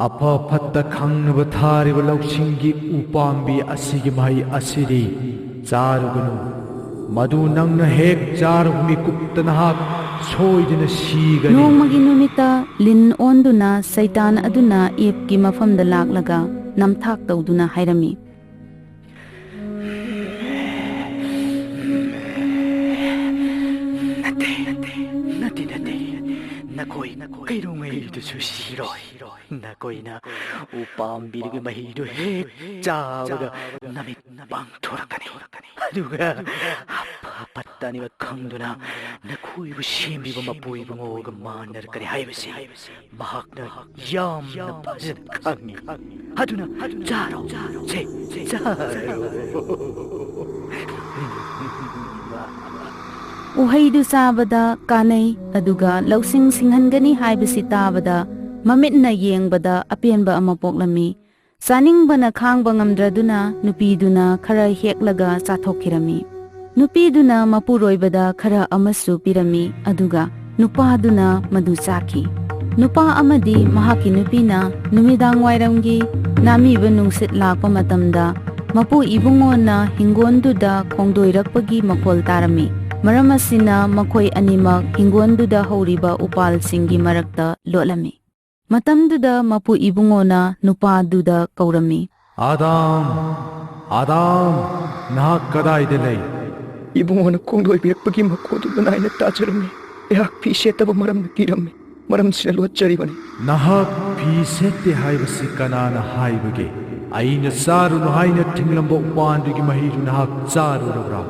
ꯑꯐ ꯐꯠꯇ ꯈꯪꯅꯕ ꯊꯥꯔꯤꯕ ꯂꯧꯁꯤꯡꯒꯤ ꯎꯄꯥꯝꯕꯤ ꯑꯁꯤꯒꯤ ꯃꯍꯩ ꯑꯁꯤꯗꯤ ꯆꯥꯔꯨꯒꯅꯨ꯫ ꯃꯗꯨ ꯅꯪꯅ ꯍꯦꯛ ꯆꯥꯔꯕ ꯃꯤꯀꯨꯞꯇ ꯅꯍꯥꯛ ꯁꯣꯏꯗꯅ ꯁꯤꯒꯅꯤ꯫
ꯅꯣꯡꯃꯒꯤ ꯅꯨꯃꯤꯠꯇ ꯂꯤꯟ ꯑꯣꯟꯗꯨꯅ ꯁꯩꯇꯥꯟ ꯑꯗꯨꯅ ꯏꯚꯀꯤ ꯃꯐꯝꯗ ꯂꯥꯛꯂꯒ ꯅꯝꯊꯥꯛ ꯇꯧꯗꯨꯅ ꯍꯥꯏꯔꯝꯃꯤ꯫
ꯅꯈꯣꯏ ꯀꯩꯗꯧꯉꯩꯗꯁꯨ ꯁꯤꯔꯣꯏ꯫ ꯅꯈꯣꯏꯅ ꯎꯄꯥꯝꯕꯤꯗꯨꯒꯤ ꯃꯍꯩꯗꯨ ꯍꯦꯛ ꯆꯥꯕꯒ ꯅꯃꯤꯠ ꯄꯥꯡꯊꯣꯔꯛꯀꯅꯤ꯫ ꯑꯗꯨꯒ ꯑꯐ ꯐꯠꯇ ꯑꯅꯤꯃꯛ ꯈꯪꯗꯨꯅ ꯅꯈꯣꯏꯕꯨ ꯁꯦꯝꯕꯤꯕ ꯃꯄꯨ ꯏꯕꯨꯡꯉꯣꯒ ꯃꯥꯟꯅꯔꯛꯀꯅꯤ ꯍꯥꯏꯕꯁꯤ ꯃꯍꯥꯛꯅ ꯌꯥꯝꯅ ꯐꯖꯅ ꯈꯪꯉꯤ꯫ ꯑꯗꯨꯅ ꯆꯥꯔꯣ, ꯆꯥꯔꯣ꯫
ꯎꯍꯩꯗꯨ ꯆꯥꯕꯗ ꯀꯥꯟꯅꯩ ꯑꯗꯨꯒ ꯂꯧꯁꯤꯡ ꯁꯤꯡꯍꯟꯒꯅꯤ ꯍꯥꯏꯕꯁꯤ ꯇꯥꯕꯗ ꯃꯃꯤꯠꯅ ꯌꯦꯡꯕꯗ ꯑꯄꯦꯟꯕ ꯑꯃ ꯄꯣꯛꯂꯝꯃꯤ꯫ ꯆꯥꯅꯤꯡꯕꯅ ꯈꯥꯡꯕ ꯉꯝꯗ꯭ꯔꯗꯨꯅ ꯅꯨꯄꯤꯗꯨꯅ ꯈꯔ ꯍꯦꯛꯂꯒ ꯆꯥꯊꯣꯛꯈꯤꯔꯝꯃꯤ꯫ ꯅꯨꯄꯤꯗꯨꯅ ꯃꯄꯨꯔꯣꯏꯕꯗ ꯈꯔ ꯑꯃꯁꯨ ꯄꯤꯔꯝꯃꯤ ꯑꯗꯨꯒ ꯅꯨꯄꯥꯗꯨꯅ ꯃꯗꯨ ꯆꯥꯈꯤ꯫ ꯅꯨꯄꯥ ꯑꯃꯗꯤ ꯃꯍꯥꯛꯀꯤ ꯅꯨꯄꯤꯅ ꯅꯨꯃꯤꯗꯥꯡ ꯋꯥꯏꯔꯝꯒꯤ ꯅꯥꯃꯤꯕ ꯅꯨꯡꯁꯤꯠ ꯂꯥꯛꯄ ꯃꯇꯝꯗ ꯃꯄꯨ ꯏꯕꯨꯡꯉꯣꯅ ꯍꯤꯡꯒꯣꯟꯗꯨꯗ ꯈꯣꯡꯗꯣꯏꯔꯛꯄꯒꯤ ꯃꯈꯣꯜ ꯇꯥꯔꯝꯃꯤ꯫ ꯃꯔꯝ ꯑꯁꯤꯅ ꯃꯈꯣꯏ ꯑꯅꯤꯃꯛ ꯍꯤꯡꯒꯣꯟꯗꯨꯗ ꯍꯧꯔꯤꯕ ꯎꯄꯥꯜꯁꯤꯡꯒꯤ ꯃꯔꯛꯇ ꯂꯣꯠꯂꯝꯃꯤ꯫ ꯃꯇꯝꯗꯨꯗ ꯃꯄꯨ ꯏꯕꯨꯡꯉꯣꯅ ꯅꯨꯄꯥꯗꯨꯗ ꯀꯧꯔꯝꯃꯤ꯫
ꯑꯥꯗꯝ, ꯑꯥꯗꯝ, ꯅꯍꯥꯛ ꯀꯗꯥꯏꯗ ꯂꯩ?
ꯏꯕꯨꯡꯉꯣꯅ ꯈꯣꯡꯗꯣꯏꯕꯤꯔꯛꯄꯒꯤ ꯃꯈꯣꯜꯗꯨ ꯅꯥꯏꯅ ꯇꯥꯖꯔꯝꯃꯤ꯫ ꯑꯩꯍꯥꯛ ꯐꯤ ꯁꯦꯠꯇꯕ ꯃꯔꯝꯅ ꯀꯤꯔꯝꯃꯤ꯫ ꯃꯔꯝꯁꯤꯅ ꯂꯣꯠꯆꯔꯤꯕꯅꯤ꯫
ꯅꯍꯥꯛ ꯐꯤ ꯁꯦꯠꯇꯦ ꯍꯥꯏꯕꯁꯤ ꯀꯅꯥꯅ ꯍꯥꯏꯕꯒꯦ? ꯑꯩꯅ ꯆꯥꯔꯨꯅꯨ ꯍꯥꯏꯅ ꯊꯤꯡꯂꯝꯕ ꯎꯄꯥꯟꯗꯨꯒꯤ ꯃꯍꯩꯗꯨ ꯅꯍꯥꯛ ꯆꯥꯔꯨꯔꯕ꯭ꯔꯥ?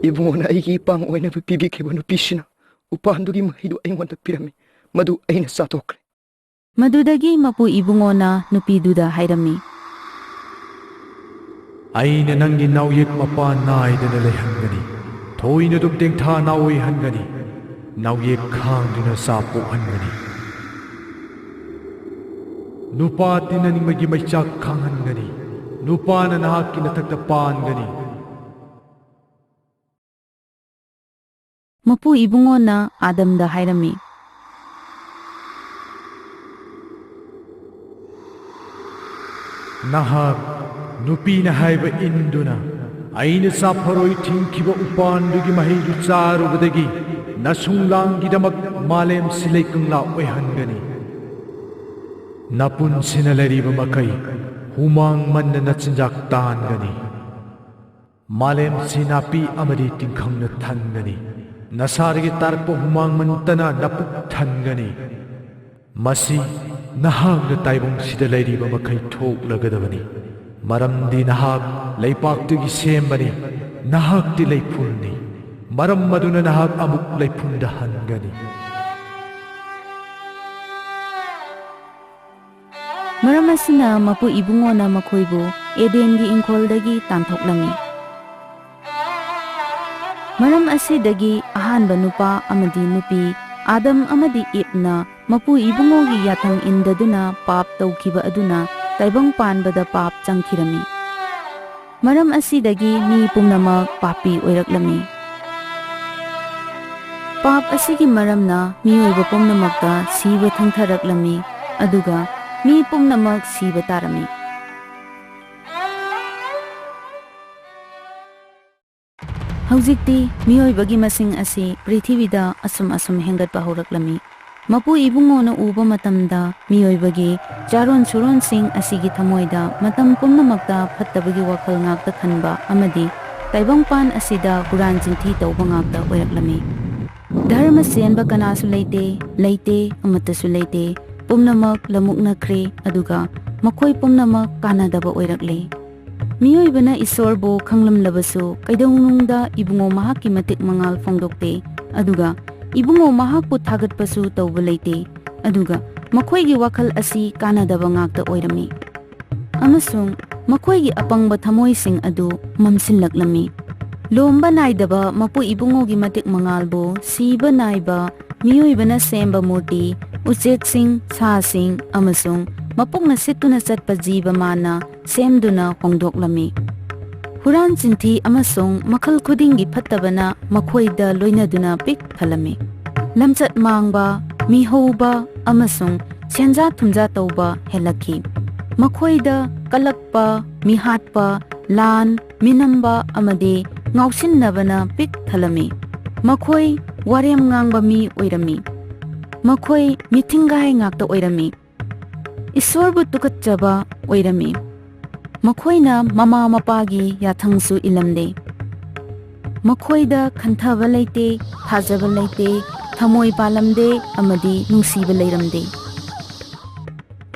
ꯏꯕꯨꯡꯉꯣꯅ ꯑꯩꯒꯤ ꯏꯄꯥꯡ ꯑꯣꯏꯅꯕ ꯄꯤꯕꯤꯈꯤꯕ ꯅꯨꯄꯤꯁꯤꯅ ꯎꯄꯥꯟꯗꯨꯒꯤ ꯃꯍꯩꯗꯨ ꯑꯩꯉꯣꯟꯗ ꯄꯤꯔꯝꯃꯤ꯫ ꯃꯗꯨ ꯑꯩꯅ ꯆꯥꯊꯣꯛꯈ꯭ꯔꯦ꯫
ꯃꯗꯨꯗꯒꯤ ꯃꯄꯨ ꯏꯕꯨꯡꯉꯣꯅ ꯅꯨꯄꯤꯗꯨꯗ ꯍꯥꯏꯔꯝꯃꯤ꯫
ꯑꯩꯅ ꯅꯪꯒꯤ ꯅꯥꯎꯌꯦꯛ ꯃꯄꯥꯟ ꯅꯥꯏꯗꯅ ꯂꯩꯍꯟꯒꯅꯤ꯫ ꯊꯣꯏꯅ ꯑꯗꯨꯝ ꯇꯦꯡꯊꯥ ꯅꯥꯑꯣꯏꯍꯟꯒꯅꯤ꯫ ꯅꯥꯎꯌꯦꯛ ꯈꯥꯡꯗꯨꯅ ꯆꯥ ꯄꯣꯛꯍꯟꯒꯅꯤ꯫ ꯅꯨꯄꯥ ꯇꯤꯟꯅꯅꯤꯡꯕꯒꯤ ꯃꯩꯆꯥꯛ ꯈꯥꯡꯍꯟꯒꯅꯤ꯫ ꯅꯨꯄꯥꯅ ꯅꯍꯥꯛꯀꯤ ꯅꯊꯛꯇ ꯄꯥꯟꯒꯅꯤ꯫
ꯃꯄꯨ ꯏꯕꯨꯡꯉꯣꯅ ꯑꯥꯗꯝꯗ ꯍꯥꯏꯔꯝꯃꯤ꯫
ꯅꯍꯥꯛ ꯅꯨꯄꯤꯅ ꯍꯥꯏꯕ ꯏꯟꯗꯨꯅ ꯑꯩꯅ ꯆꯥꯐꯔꯣꯏ ꯊꯤꯡꯈꯤꯕ ꯎꯄꯥꯟꯗꯨꯒꯤ ꯃꯍꯩꯗꯨ ꯆꯥꯔꯨꯕꯗꯒꯤ ꯅꯁꯨꯡꯂꯥꯡꯒꯤꯗꯃꯛ ꯃꯥꯂꯦꯝꯁꯤ ꯂꯩꯀꯪꯂꯥ ꯑꯣꯏꯍꯟꯒꯅꯤ꯫ ꯅꯄꯨꯟꯁꯤꯅ ꯂꯩꯔꯤꯕ ꯃꯈꯩ ꯍꯨꯃꯥꯡ ꯃꯟꯅ ꯅꯆꯤꯟꯖꯥꯛ ꯇꯥꯟꯒꯅꯤ꯫ ꯃꯥꯂꯦꯝꯁꯤ ꯅꯥꯄꯤ ꯑꯃꯗꯤ ꯇꯤꯡꯈꯪꯅ ꯊꯟꯒꯅꯤ꯫ ꯅꯁꯥꯗꯒꯤ ꯇꯥꯔꯛꯄ ꯍꯨꯃꯥꯡ ꯃꯟꯇꯅ ꯅꯄꯨꯛ ꯊꯟꯒꯅꯤ꯫ ꯃꯁꯤ ꯅꯍꯥꯛꯅ ꯇꯥꯏꯕꯪꯁꯤꯗ ꯂꯩꯔꯤꯕ ꯃꯈꯩ ꯊꯣꯛꯂꯒꯗꯕꯅꯤ꯫ ꯃꯔꯝꯗꯤ ꯅꯍꯥꯛ ꯂꯩꯄꯥꯛꯇꯒꯤ ꯁꯦꯝꯕꯅꯤ, ꯅꯍꯥꯛꯇꯤ ꯂꯩꯐꯨꯜꯅꯤ꯫ ꯃꯔꯝ ꯑꯗꯨꯅ ꯅꯍꯥꯛ ꯑꯃꯨꯛ ꯂꯩꯐꯨꯜꯗ ꯍꯟꯒꯅꯤ꯫
ꯃꯔꯝ ꯑꯁꯤꯅ ꯃꯄꯨ ꯏꯕꯨꯡꯉꯣꯅ ꯃꯈꯣꯏꯕꯨ ꯑꯦꯗꯦꯟꯒꯤ ꯏꯪꯈꯣꯜꯗꯒꯤ ꯇꯥꯟꯊꯣꯛꯂꯝꯃꯤ꯫ ꯃꯔꯝ ꯑꯁꯤꯗꯒꯤ ꯑꯍꯥꯟꯕ ꯅꯨꯄꯥ ꯑꯃꯗꯤ ꯅꯨꯄꯤ ꯑꯥꯗꯝ ꯑꯃꯗꯤ ꯏꯕꯅ ꯃꯄꯨ ꯏꯕꯨꯡꯉꯣꯒꯤ ꯌꯥꯊꯪ ꯏꯟꯗꯗꯨꯅ ꯄꯥꯞ ꯇꯧꯈꯤꯕ ꯑꯗꯨꯅ ꯇꯥꯏꯕꯪ ꯄꯥꯟꯕꯗ ꯄꯥꯞ ꯆꯪꯈꯤꯔꯝꯃꯤ꯫ ꯃꯔꯝ ꯑꯁꯤꯗꯒꯤ ꯃꯤ ꯄꯨꯝꯅꯃꯛ ꯄꯥꯄꯤ ꯑꯣꯏꯔꯛꯂꯝꯃꯤ꯫ ꯄꯥꯞ ꯑꯁꯤꯒꯤ ꯃꯔꯝꯅ ꯃꯤꯑꯣꯏꯕ ꯄꯨꯝꯅꯃꯛꯇ ꯁꯤꯕ ꯊꯪꯊꯔꯛꯂꯝꯃꯤ, ꯑꯗꯨꯒ ꯃꯤ ꯄꯨꯝꯅꯃꯛ ꯁꯤꯕ ꯇꯥꯔꯝꯃꯤ꯫ ꯍꯧꯖꯤꯛꯇꯤ ꯃꯤꯑꯣꯏꯕꯒꯤ ꯃꯁꯤꯡ ꯑꯁꯤ ꯄ꯭ꯔꯤꯊꯤꯕꯤꯗ ꯑꯁꯨꯝ ꯍꯦꯟꯒꯠꯄ ꯍꯧꯔꯛꯂꯝꯃꯤ꯫ ꯃꯄꯨ ꯏꯕꯨꯡꯉꯣꯅ ꯎꯕ ꯃꯇꯝꯗ ꯃꯤꯑꯣꯏꯕꯒꯤ ꯆꯥꯔꯣꯟ ꯁꯨꯔꯣꯟꯁꯤꯡ ꯑꯁꯤꯒꯤ ꯊꯃꯣꯏꯗ ꯃꯇꯝ ꯄꯨꯝꯅꯃꯛꯇ ꯐꯠꯇꯕꯒꯤ ꯋꯥꯈꯜ ꯉꯥꯛꯇ ꯈꯟꯕ ꯑꯃꯗꯤ ꯇꯥꯏꯕꯪꯄꯥꯟ ꯑꯁꯤꯗ ꯍꯨꯔꯥꯟ ꯆꯤꯟꯊꯤ ꯇꯧꯕ ꯉꯥꯛꯇ ꯑꯣꯏꯔꯛꯂꯝꯃꯤ꯫ ꯙꯔꯃ ꯆꯦꯟꯕ ꯀꯅꯥꯁꯨ ꯂꯩꯇꯦ ꯑꯃꯠꯇꯁꯨ ꯂꯩꯇꯦ꯫ ꯄꯨꯝꯅꯃꯛ ꯂꯃꯨꯛꯅꯈ꯭ꯔꯦ, ꯑꯗꯨꯒ ꯃꯈꯣꯏ ꯄꯨꯝꯅꯃꯛ ꯀꯥꯟꯅꯗꯕ ꯑꯣꯏꯔꯛꯂꯦ꯫ ꯃꯤꯑꯣꯏꯕꯅ ꯏꯁꯣꯔꯕꯨ ꯈꯪꯂꯝꯂꯕꯁꯨ ꯀꯩꯗꯧꯅꯨꯡꯗ ꯏꯕꯨꯡꯉꯣ ꯃꯍꯥꯛꯀꯤ ꯃꯇꯤꯛ ꯃꯉꯥꯜ ꯐꯣꯡꯗꯣꯛꯇꯦ, ꯑꯗꯨꯒ ꯏꯕꯨꯡꯉꯣ ꯃꯍꯥꯛꯄꯨ ꯊꯥꯒꯠꯄꯁꯨ ꯇꯧꯕ ꯂꯩꯇꯦ꯫ ꯑꯗꯨꯒ ꯃꯈꯣꯏꯒꯤ ꯋꯥꯈꯜ ꯑꯁꯤ ꯀꯥꯟꯅꯗꯕ ꯉꯥꯛꯇ ꯑꯣꯏꯔꯝꯃꯤ, ꯑꯃꯁꯨꯡ ꯃꯈꯣꯏꯒꯤ ꯑꯄꯪꯕ ꯊꯃꯣꯏꯁꯤꯡ ꯑꯗꯨ ꯃꯝꯁꯤꯜꯂꯛꯂꯝꯃꯤ꯫ ꯂꯣꯝꯕ ꯅꯥꯏꯗꯕ ꯃꯄꯨ ꯏꯕꯨꯡꯉꯣꯒꯤ ꯃꯇꯤꯛ ꯃꯉꯥꯜꯕꯨ ꯁꯤꯕ ꯅꯥꯏꯕ ꯃꯤꯑꯣꯏꯕꯅ ꯁꯦꯝꯕ ꯃꯨꯔꯇꯤ, ꯎꯆꯦꯛꯁꯤꯡ, ꯁꯥꯁꯤꯡ ꯑꯃꯁꯨꯡ ꯃꯄꯨꯛꯅ ꯁꯤꯠꯇꯨꯅ ꯆꯠꯄ ꯖꯤꯕ ꯃꯥꯅ ꯁꯦꯝꯗꯨꯅ ꯍꯣꯡꯗꯣꯛꯂꯝꯃꯤ꯫ ꯍꯨꯔꯥꯟ ꯆꯤꯟꯊꯤ ꯑꯃꯁꯨꯡ ꯃꯈꯜ ꯈꯨꯗꯤꯡꯒꯤ ꯐꯠꯇꯕꯅ ꯃꯈꯣꯏꯗ ꯂꯣꯏꯅꯗꯨꯅ ꯄꯤꯛ ꯊꯜꯂꯝꯃꯤ꯫ ꯂꯝꯆꯠ ꯃꯥꯡꯕ, ꯃꯤꯍꯧꯕ ꯑꯃꯁꯨꯡ ꯁꯦꯟꯖꯥ ꯊꯨꯝꯖꯥ ꯇꯧꯕ ꯍꯦꯜꯂꯛꯈꯤ꯫ ꯃꯈꯣꯏꯗ ꯀꯜꯂꯛꯄ, ꯃꯤꯍꯥꯠꯄ, ꯂꯥꯟ, ꯃꯤꯅꯝꯕ ꯑꯃꯗꯤ ꯉꯥꯎꯁꯤꯟꯅꯕꯅ ꯄꯤꯛ ꯊꯜꯂꯝꯃꯤ꯫ ꯃꯈꯣꯏ ꯋꯥꯔꯦꯝ ꯉꯥꯡꯕ ꯃꯤ ꯑꯣꯏꯔꯝꯃꯤ꯫ ꯃꯈꯣꯏ ꯃꯤꯊꯤꯡꯒꯥꯏ ꯉꯥꯛꯇ ꯑꯣꯏꯔꯝꯃꯤ꯫ ꯏꯁꯣꯔꯕꯨ ꯇꯨꯀꯠꯆꯕ ꯑꯣꯏꯔꯝꯃꯤ꯫ ꯃꯈꯣꯏꯅ ꯃꯃꯥ ꯃꯄꯥꯒꯤ ꯌꯥꯊꯪꯁꯨ ꯏꯜꯂꯝꯗꯦ꯫ ꯃꯈꯣꯏꯗ ꯈꯟꯊꯕ ꯂꯩꯇꯦ, ꯊꯥꯖꯕ ꯂꯩꯇꯦ, ꯊꯃꯣꯏ ꯄꯥꯜꯂꯝꯗꯦ ꯑꯃꯗꯤ ꯅꯨꯡꯁꯤꯕ ꯂꯩꯔꯝꯗꯦ꯫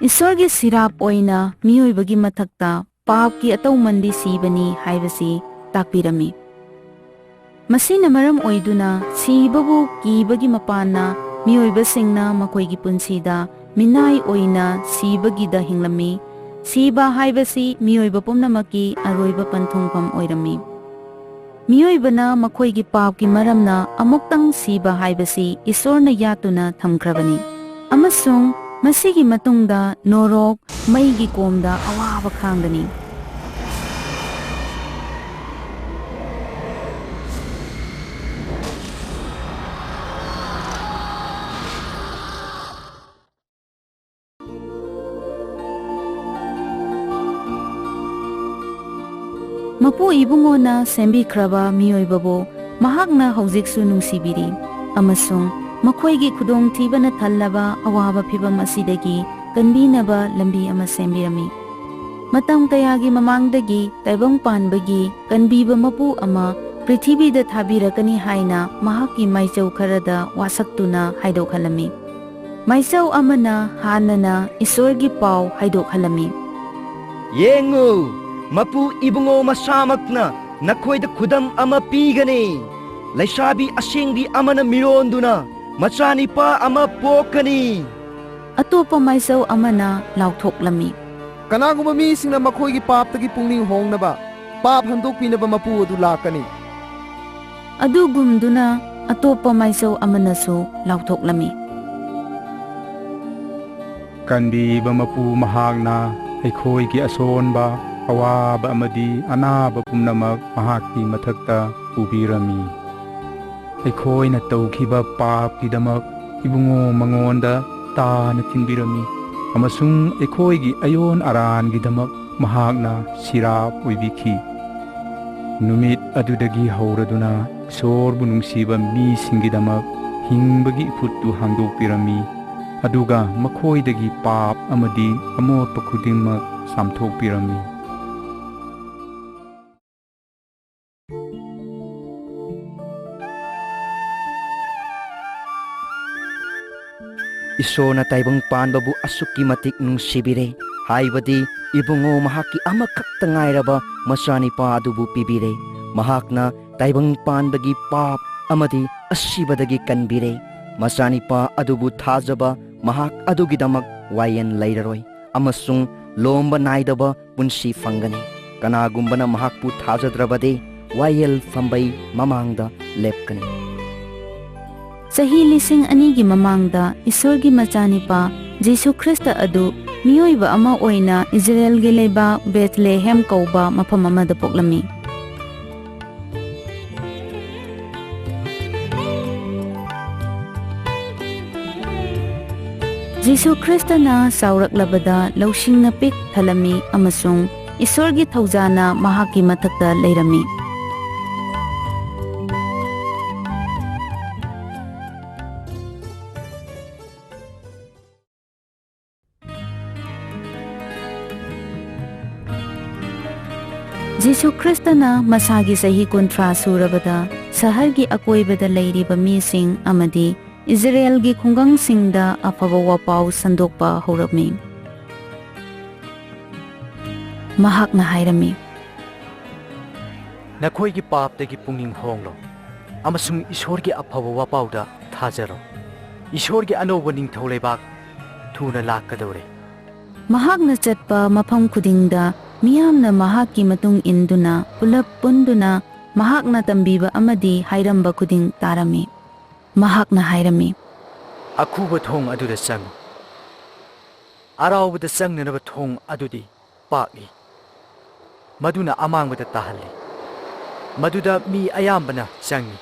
ꯏꯁꯣꯔꯒꯤ ꯁꯤꯔꯥꯞ ꯑꯣꯏꯅ ꯃꯤꯑꯣꯏꯕꯒꯤ ꯃꯊꯛꯇ ꯄꯥꯞꯀꯤ ꯑꯇꯧꯃꯟꯗꯤ ꯁꯤꯕꯅꯤ ꯍꯥꯏꯕꯁꯤ ꯇꯥꯛꯄꯤꯔꯝꯃꯤ꯫ ꯃꯁꯤꯅ ꯃꯔꯝ ꯑꯣꯏꯗꯨꯅ ꯁꯤꯕꯕꯨ ꯀꯤꯕꯒꯤ ꯃꯄꯥꯟꯅ ꯃꯤꯑꯣꯏꯕꯁꯤꯡꯅ ꯃꯈꯣꯏꯒꯤ ꯄꯨꯟꯁꯤꯗ ꯃꯤꯅꯥꯏ ꯑꯣꯏꯅ ꯁꯤꯕꯒꯤꯗ ꯍꯤꯡꯂꯝꯃꯤ꯫ ꯁꯤꯕ ꯍꯥꯏꯕꯁꯤ ꯃꯤꯑꯣꯏꯕ ꯄꯨꯝꯅꯃꯛꯀꯤ ꯑꯔꯣꯏꯕ ꯄꯟꯊꯨꯡꯐꯝ ꯑꯣꯏꯔꯝꯃꯤ꯫ ꯃꯤꯑꯣꯏꯕꯅ ꯃꯈꯣꯏꯒꯤ ꯄꯥꯞꯀꯤ ꯃꯔꯝꯅ ꯑꯃꯨꯛꯇꯪ ꯁꯤꯕ ꯍꯥꯏꯕꯁꯤ ꯏꯁꯣꯔꯅ ꯌꯥꯠꯇꯨꯅ ꯊꯝꯈ꯭ꯔꯕꯅꯤ, ꯑꯃꯁꯨꯡ ꯃꯁꯤꯒꯤ ꯃꯇꯨꯡꯗ ꯅꯣꯔꯣꯛ ꯃꯩꯒꯤ ꯀꯣꯝꯗ ꯑꯋꯥꯕ ꯈꯥꯡꯒꯅꯤ꯫ ꯃꯄꯨ ꯏꯕꯨꯡꯉꯣꯅ ꯁꯦꯝꯕꯤꯈ꯭ꯔꯕ ꯃꯤꯑꯣꯏꯕꯕꯨ ꯃꯍꯥꯛꯅ ꯍꯧꯖꯤꯛꯁꯨ ꯅꯨꯡꯁꯤꯕꯤꯔꯤ, ꯑꯃꯁꯨꯡ ꯃꯈꯣꯏꯒꯤ ꯈꯨꯗꯣꯡꯊꯤꯕꯅ ꯊꯜꯂꯕ ꯑꯋꯥꯕ ꯐꯤꯚꯝ ꯑꯁꯤꯗꯒꯤ ꯀꯟꯕꯤꯅꯕ ꯂꯝꯕꯤ ꯑꯃ ꯁꯦꯝꯕꯤꯔꯝꯃꯤ꯫ ꯃꯇꯝ ꯀꯌꯥꯒꯤ ꯃꯃꯥꯡꯗꯒꯤ ꯇꯥꯏꯕꯪ ꯄꯥꯟꯕꯒꯤ ꯀꯟꯕꯤꯕ ꯃꯄꯨ ꯑꯃ ꯄ꯭ꯔꯤꯊꯤꯕꯤꯗ ꯊꯥꯕꯤꯔꯛꯀꯅꯤ ꯍꯥꯏꯅ ꯃꯍꯥꯛꯀꯤ ꯃꯥꯏꯆꯧ ꯈꯔꯗ ꯋꯥꯁꯛꯇꯨꯅ ꯍꯥꯏꯗꯣꯛꯍꯜꯂꯝꯃꯤ꯫ ꯃꯥꯏꯆꯧ ꯑꯃꯅ ꯍꯥꯟꯅꯅ ꯏꯁꯣꯔꯒꯤ ꯄꯥꯎ ꯍꯥꯏꯗꯣꯛꯍꯜꯂꯝꯃꯤ꯫
ꯌꯦꯡꯉꯨ, ꯃꯄꯨ ꯏꯕꯨꯡꯉꯣ ꯃꯁꯥꯃꯛꯅ ꯅꯈꯣꯏꯗ ꯈꯨꯗꯝ ꯑꯃ ꯄꯤꯒꯅꯤ꯫ ꯂꯩꯁꯥꯕꯤ ꯑꯁꯦꯡꯕꯤ ꯑꯃꯅ ꯃꯤꯔꯣꯟꯗꯨꯅ ꯃꯆꯥꯅꯤꯄꯥ ꯑꯃ ꯄꯣꯛꯀꯅꯤ꯫
ꯑꯇꯣꯞꯄ ꯃꯥꯏꯆꯧ ꯑꯃꯅ ꯂꯥꯎꯊꯣꯛꯂꯝꯃꯤ꯫
ꯀꯅꯥꯒꯨꯝꯕ ꯃꯤꯁꯤꯡꯅ ꯃꯈꯣꯏꯒꯤ ꯄꯥꯞꯇꯒꯤ ꯄꯨꯛꯅꯤꯡ ꯍꯣꯡꯅꯕ ꯄꯥꯞ ꯍꯟꯗꯣꯛꯄꯤꯅꯕ ꯃꯄꯨ ꯑꯗꯨ ꯂꯥꯛꯀꯅꯤ꯫
ꯑꯗꯨꯒꯨꯝꯗꯨꯅ ꯑꯇꯣꯞꯄ ꯃꯥꯏꯆꯧ ꯑꯃꯅꯁꯨ ꯂꯥꯎꯊꯣꯛꯂꯝꯃꯤ꯫
ꯀꯟꯕꯤꯕ ꯃꯄꯨ ꯃꯍꯥꯛꯅ ꯑꯩꯈꯣꯏꯒꯤ ꯑꯁꯣꯟꯕ, ꯑꯋꯥꯕ ꯑꯃꯗꯤ ꯑꯅꯥꯕ ꯄꯨꯝꯅꯃꯛ ꯃꯍꯥꯛꯀꯤ ꯃꯊꯛꯇ ꯄꯨꯕꯤꯔꯝꯃꯤ꯫ ꯑꯩꯈꯣꯏꯅ ꯇꯧꯈꯤꯕ ꯄꯥꯞꯀꯤꯗꯃꯛ ꯏꯕꯨꯡꯉꯣ ꯃꯉꯣꯟꯗ ꯇꯥꯅ ꯊꯤꯟꯕꯤꯔꯝꯃꯤ, ꯑꯃꯁꯨꯡ ꯑꯩꯈꯣꯏꯒꯤ ꯑꯌꯣꯟ ꯑꯔꯥꯟꯒꯤꯗꯃꯛ ꯃꯍꯥꯛꯅ ꯁꯤꯔꯥꯞ ꯑꯣꯏꯕꯤꯈꯤ꯫ ꯅꯨꯃꯤꯠ ꯑꯗꯨꯗꯒꯤ ꯍꯧꯔꯗꯨꯅ ꯏꯁꯣꯔꯕꯨ ꯅꯨꯡꯁꯤꯕ ꯃꯤꯁꯤꯡꯒꯤꯗꯃꯛ ꯍꯤꯡꯕꯒꯤ ꯏꯐꯨꯠꯇꯨ ꯍꯥꯡꯗꯣꯛꯄꯤꯔꯝꯃꯤ ꯑꯗꯨꯒ ꯃꯈꯣꯏꯗꯒꯤ ꯄꯥꯞ ꯑꯃꯗꯤ ꯑꯃꯣꯠꯄ ꯈꯨꯗꯤꯡꯃꯛ ꯆꯥꯝꯊꯣꯛꯄꯤꯔꯝꯃꯤ
ꯏꯁꯣꯔꯅ ꯇꯥꯏꯕꯪ ꯄꯥꯟꯕꯕꯨ ꯑꯁꯨꯛꯀꯤ ꯃꯇꯤꯛ ꯅꯨꯡꯁꯤꯕꯤꯔꯦ ꯍꯥꯏꯕꯗꯤ ꯏꯕꯨꯡꯉꯣ ꯃꯍꯥꯛꯀꯤ ꯑꯃꯈꯛꯇ ꯉꯥꯏꯔꯕ ꯃꯆꯥꯅꯤꯄꯥ ꯑꯗꯨꯕꯨ ꯄꯤꯕꯤꯔꯦ ꯃꯍꯥꯛꯅ ꯇꯥꯏꯕꯪ ꯄꯥꯟꯕꯒꯤ ꯄꯥꯞ ꯑꯃꯗꯤ ꯑꯁꯤꯕꯗꯒꯤ ꯀꯟꯕꯤꯔꯦ ꯃꯆꯥꯅꯤꯄꯥ ꯑꯗꯨꯕꯨ ꯊꯥꯖꯕ ꯃꯍꯥꯛ ꯑꯗꯨꯒꯤꯗꯃꯛ ꯋꯥꯌꯦꯜ ꯂꯩꯔꯔꯣꯏ ꯑꯃꯁꯨꯡ ꯂꯣꯝꯕ ꯅꯥꯏꯗꯕ ꯄꯨꯟꯁꯤ ꯐꯪꯒꯅꯤ ꯀꯅꯥꯒꯨꯝꯕꯅ ꯃꯍꯥꯛꯄꯨ ꯊꯥꯖꯗ꯭ꯔꯕꯗꯤ ꯋꯥꯌꯦꯜ ꯐꯝꯕꯩ ꯃꯃꯥꯡꯗ ꯂꯦꯞꯀꯅꯤ
ꯆꯍꯤ 2,000ꯒꯤ ꯃꯃꯥꯡꯗ ꯏꯁꯣꯔꯒꯤ ꯃꯆꯥꯅꯤꯄꯥ ꯖꯤꯁꯨ ꯈ꯭ꯔꯤꯁꯇ ꯑꯗꯨ ꯃꯤꯑꯣꯏꯕ ꯑꯃ ꯑꯣꯏꯅ ꯏꯖꯔꯦꯜꯒꯤ ꯂꯩꯕꯥꯛ ꯕꯦꯊꯂꯦꯍꯦꯝ ꯀꯧꯕ ꯃꯐꯝ ꯑꯃꯗ ꯄꯣꯛꯂꯝꯃꯤ ꯖꯤꯁꯨ ꯈ꯭ꯔꯤꯁꯇꯅ ꯆꯥꯎꯔꯛꯂꯕꯗ ꯂꯧꯁꯤꯡꯅ ꯄꯤꯛ ꯊꯜꯂꯝꯃꯤ ꯑꯃꯁꯨꯡ ꯏꯁꯣꯔꯒꯤ ꯊꯧꯖꯥꯅ ꯃꯍꯥꯛꯀꯤ ꯃꯊꯛꯇ ꯂꯩꯔꯝꯃꯤ ꯖꯤꯁꯨ ꯈ꯭ꯔꯤꯁꯇꯅ ꯃꯁꯥꯒꯤ ꯆꯍꯤ 30 ꯁꯨꯔꯕꯗ ꯁꯍꯔꯒꯤ ꯑꯀꯣꯏꯕꯗ ꯂꯩꯔꯤꯕ ꯃꯤꯁꯤꯡ ꯑꯃꯗꯤ ꯏꯖꯔꯦꯜꯒꯤ ꯈꯨꯡꯒꯪꯁꯤꯡꯗ ꯑꯐꯕ ꯋꯥꯄꯥꯎ ꯁꯟꯗꯣꯛꯄ ꯍꯧꯔꯝꯃꯤ ꯃꯍꯥꯛꯅ ꯍꯥꯏꯔꯝꯃꯤ
ꯅꯈꯣꯏꯒꯤ ꯄꯥꯞꯇꯒꯤ ꯄꯨꯛꯅꯤꯡ ꯍꯣꯡꯂꯣ ꯑꯃꯁꯨꯡ ꯏꯁꯣꯔꯒꯤ ꯑꯐꯕ ꯋꯥꯄꯥꯎꯗ ꯊꯥꯖꯔꯣ ꯏꯁꯣꯔꯒꯤ ꯑꯅꯧꯕ ꯅꯤꯡꯊꯧ ꯂꯩꯕꯥꯛ ꯊꯨꯅ ꯂꯥꯛꯀꯗꯧꯔꯦ
ꯃꯍꯥꯛꯅ ꯆꯠꯄ ꯃꯐꯝ ꯈꯨꯗꯤꯡꯗ ꯃꯤꯌꯥꯝꯅ ꯃꯍꯥꯛꯀꯤ ꯃꯇꯨꯡ ꯏꯟꯗꯨꯅ ꯄꯨꯂꯞ ꯄꯨꯟꯗꯨꯅ ꯃꯍꯥꯛꯅ ꯇꯝꯕꯤꯕ ꯑꯃꯗꯤ ꯍꯥꯏꯔꯝꯕ ꯈꯨꯗꯤꯡ ꯇꯥꯔꯝꯃꯤ ꯃꯍꯥꯛꯅ ꯍꯥꯏꯔꯝꯃꯤ
ꯑꯈꯨꯕ ꯊꯣꯡ ꯑꯗꯨꯗ ꯆꯪꯉꯨ ꯑꯔꯥꯎꯕꯗ ꯆꯪꯅꯅꯕ ꯊꯣꯡ ꯑꯗꯨꯗꯤ ꯄꯥꯛꯏ ꯃꯗꯨꯅ ꯑꯃꯥꯡꯕꯗ ꯇꯥꯍꯜꯂꯤ ꯃꯗꯨꯗ ꯃꯤ ꯑꯌꯥꯝꯕꯅ ꯆꯪꯉꯤ